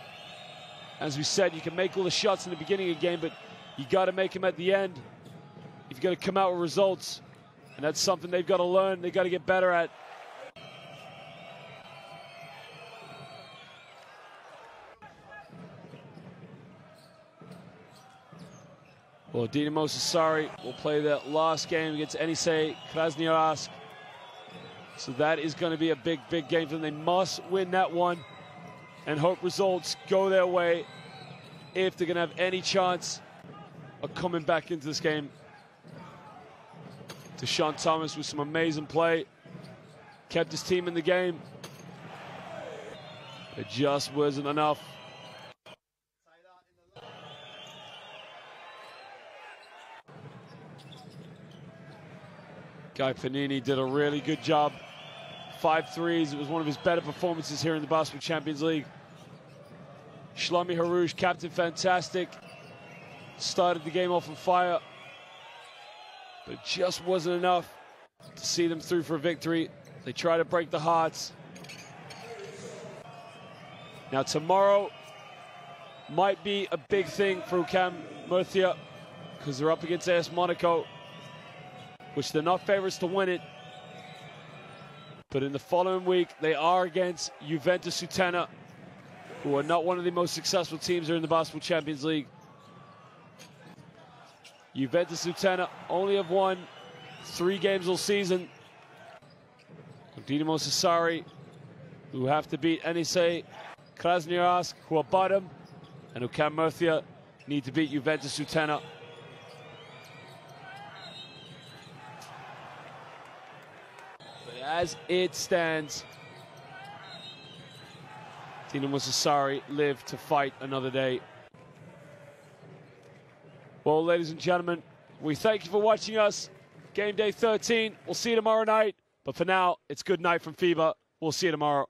As we said, you can make all the shots in the beginning of the game, but you got to make them at the end. you've got to come out with results. And that's something they've got to learn. They've got to get better at. Well, Dinamo Sassari will play their last game against UNET Holon. So that is going to be a big, big game for them. They must win that one and hope results go their way if they're going to have any chance of coming back into this game. Deshaun Thomas with some amazing play. Kept his team in the game. It just wasn't enough. Guy Panini did a really good job. 5 threes. It was one of his better performances here in the Basketball Champions League. Shlomi Harouche, captain, fantastic. Started the game off on fire. But it just wasn't enough to see them through for a victory. They try to break the hearts. Now tomorrow might be a big thing for UCAM Murcia because they're up against AS Monaco, which they're not favorites to win it. But in the following week, they are against Juventus Utena, who are not one of the most successful teams here in the Basketball Champions League. Juventus Utena only have won 3 games all season. Dinamo Sassari, who have to beat UNET Holon, who are bottom, and UCAM Murcia need to beat Juventus Utena. But as it stands, Dinamo Sassari live to fight another day. Well, ladies and gentlemen, we thank you for watching us. Game day 13. We'll see you tomorrow night. But for now, it's good night from FIBA. We'll see you tomorrow.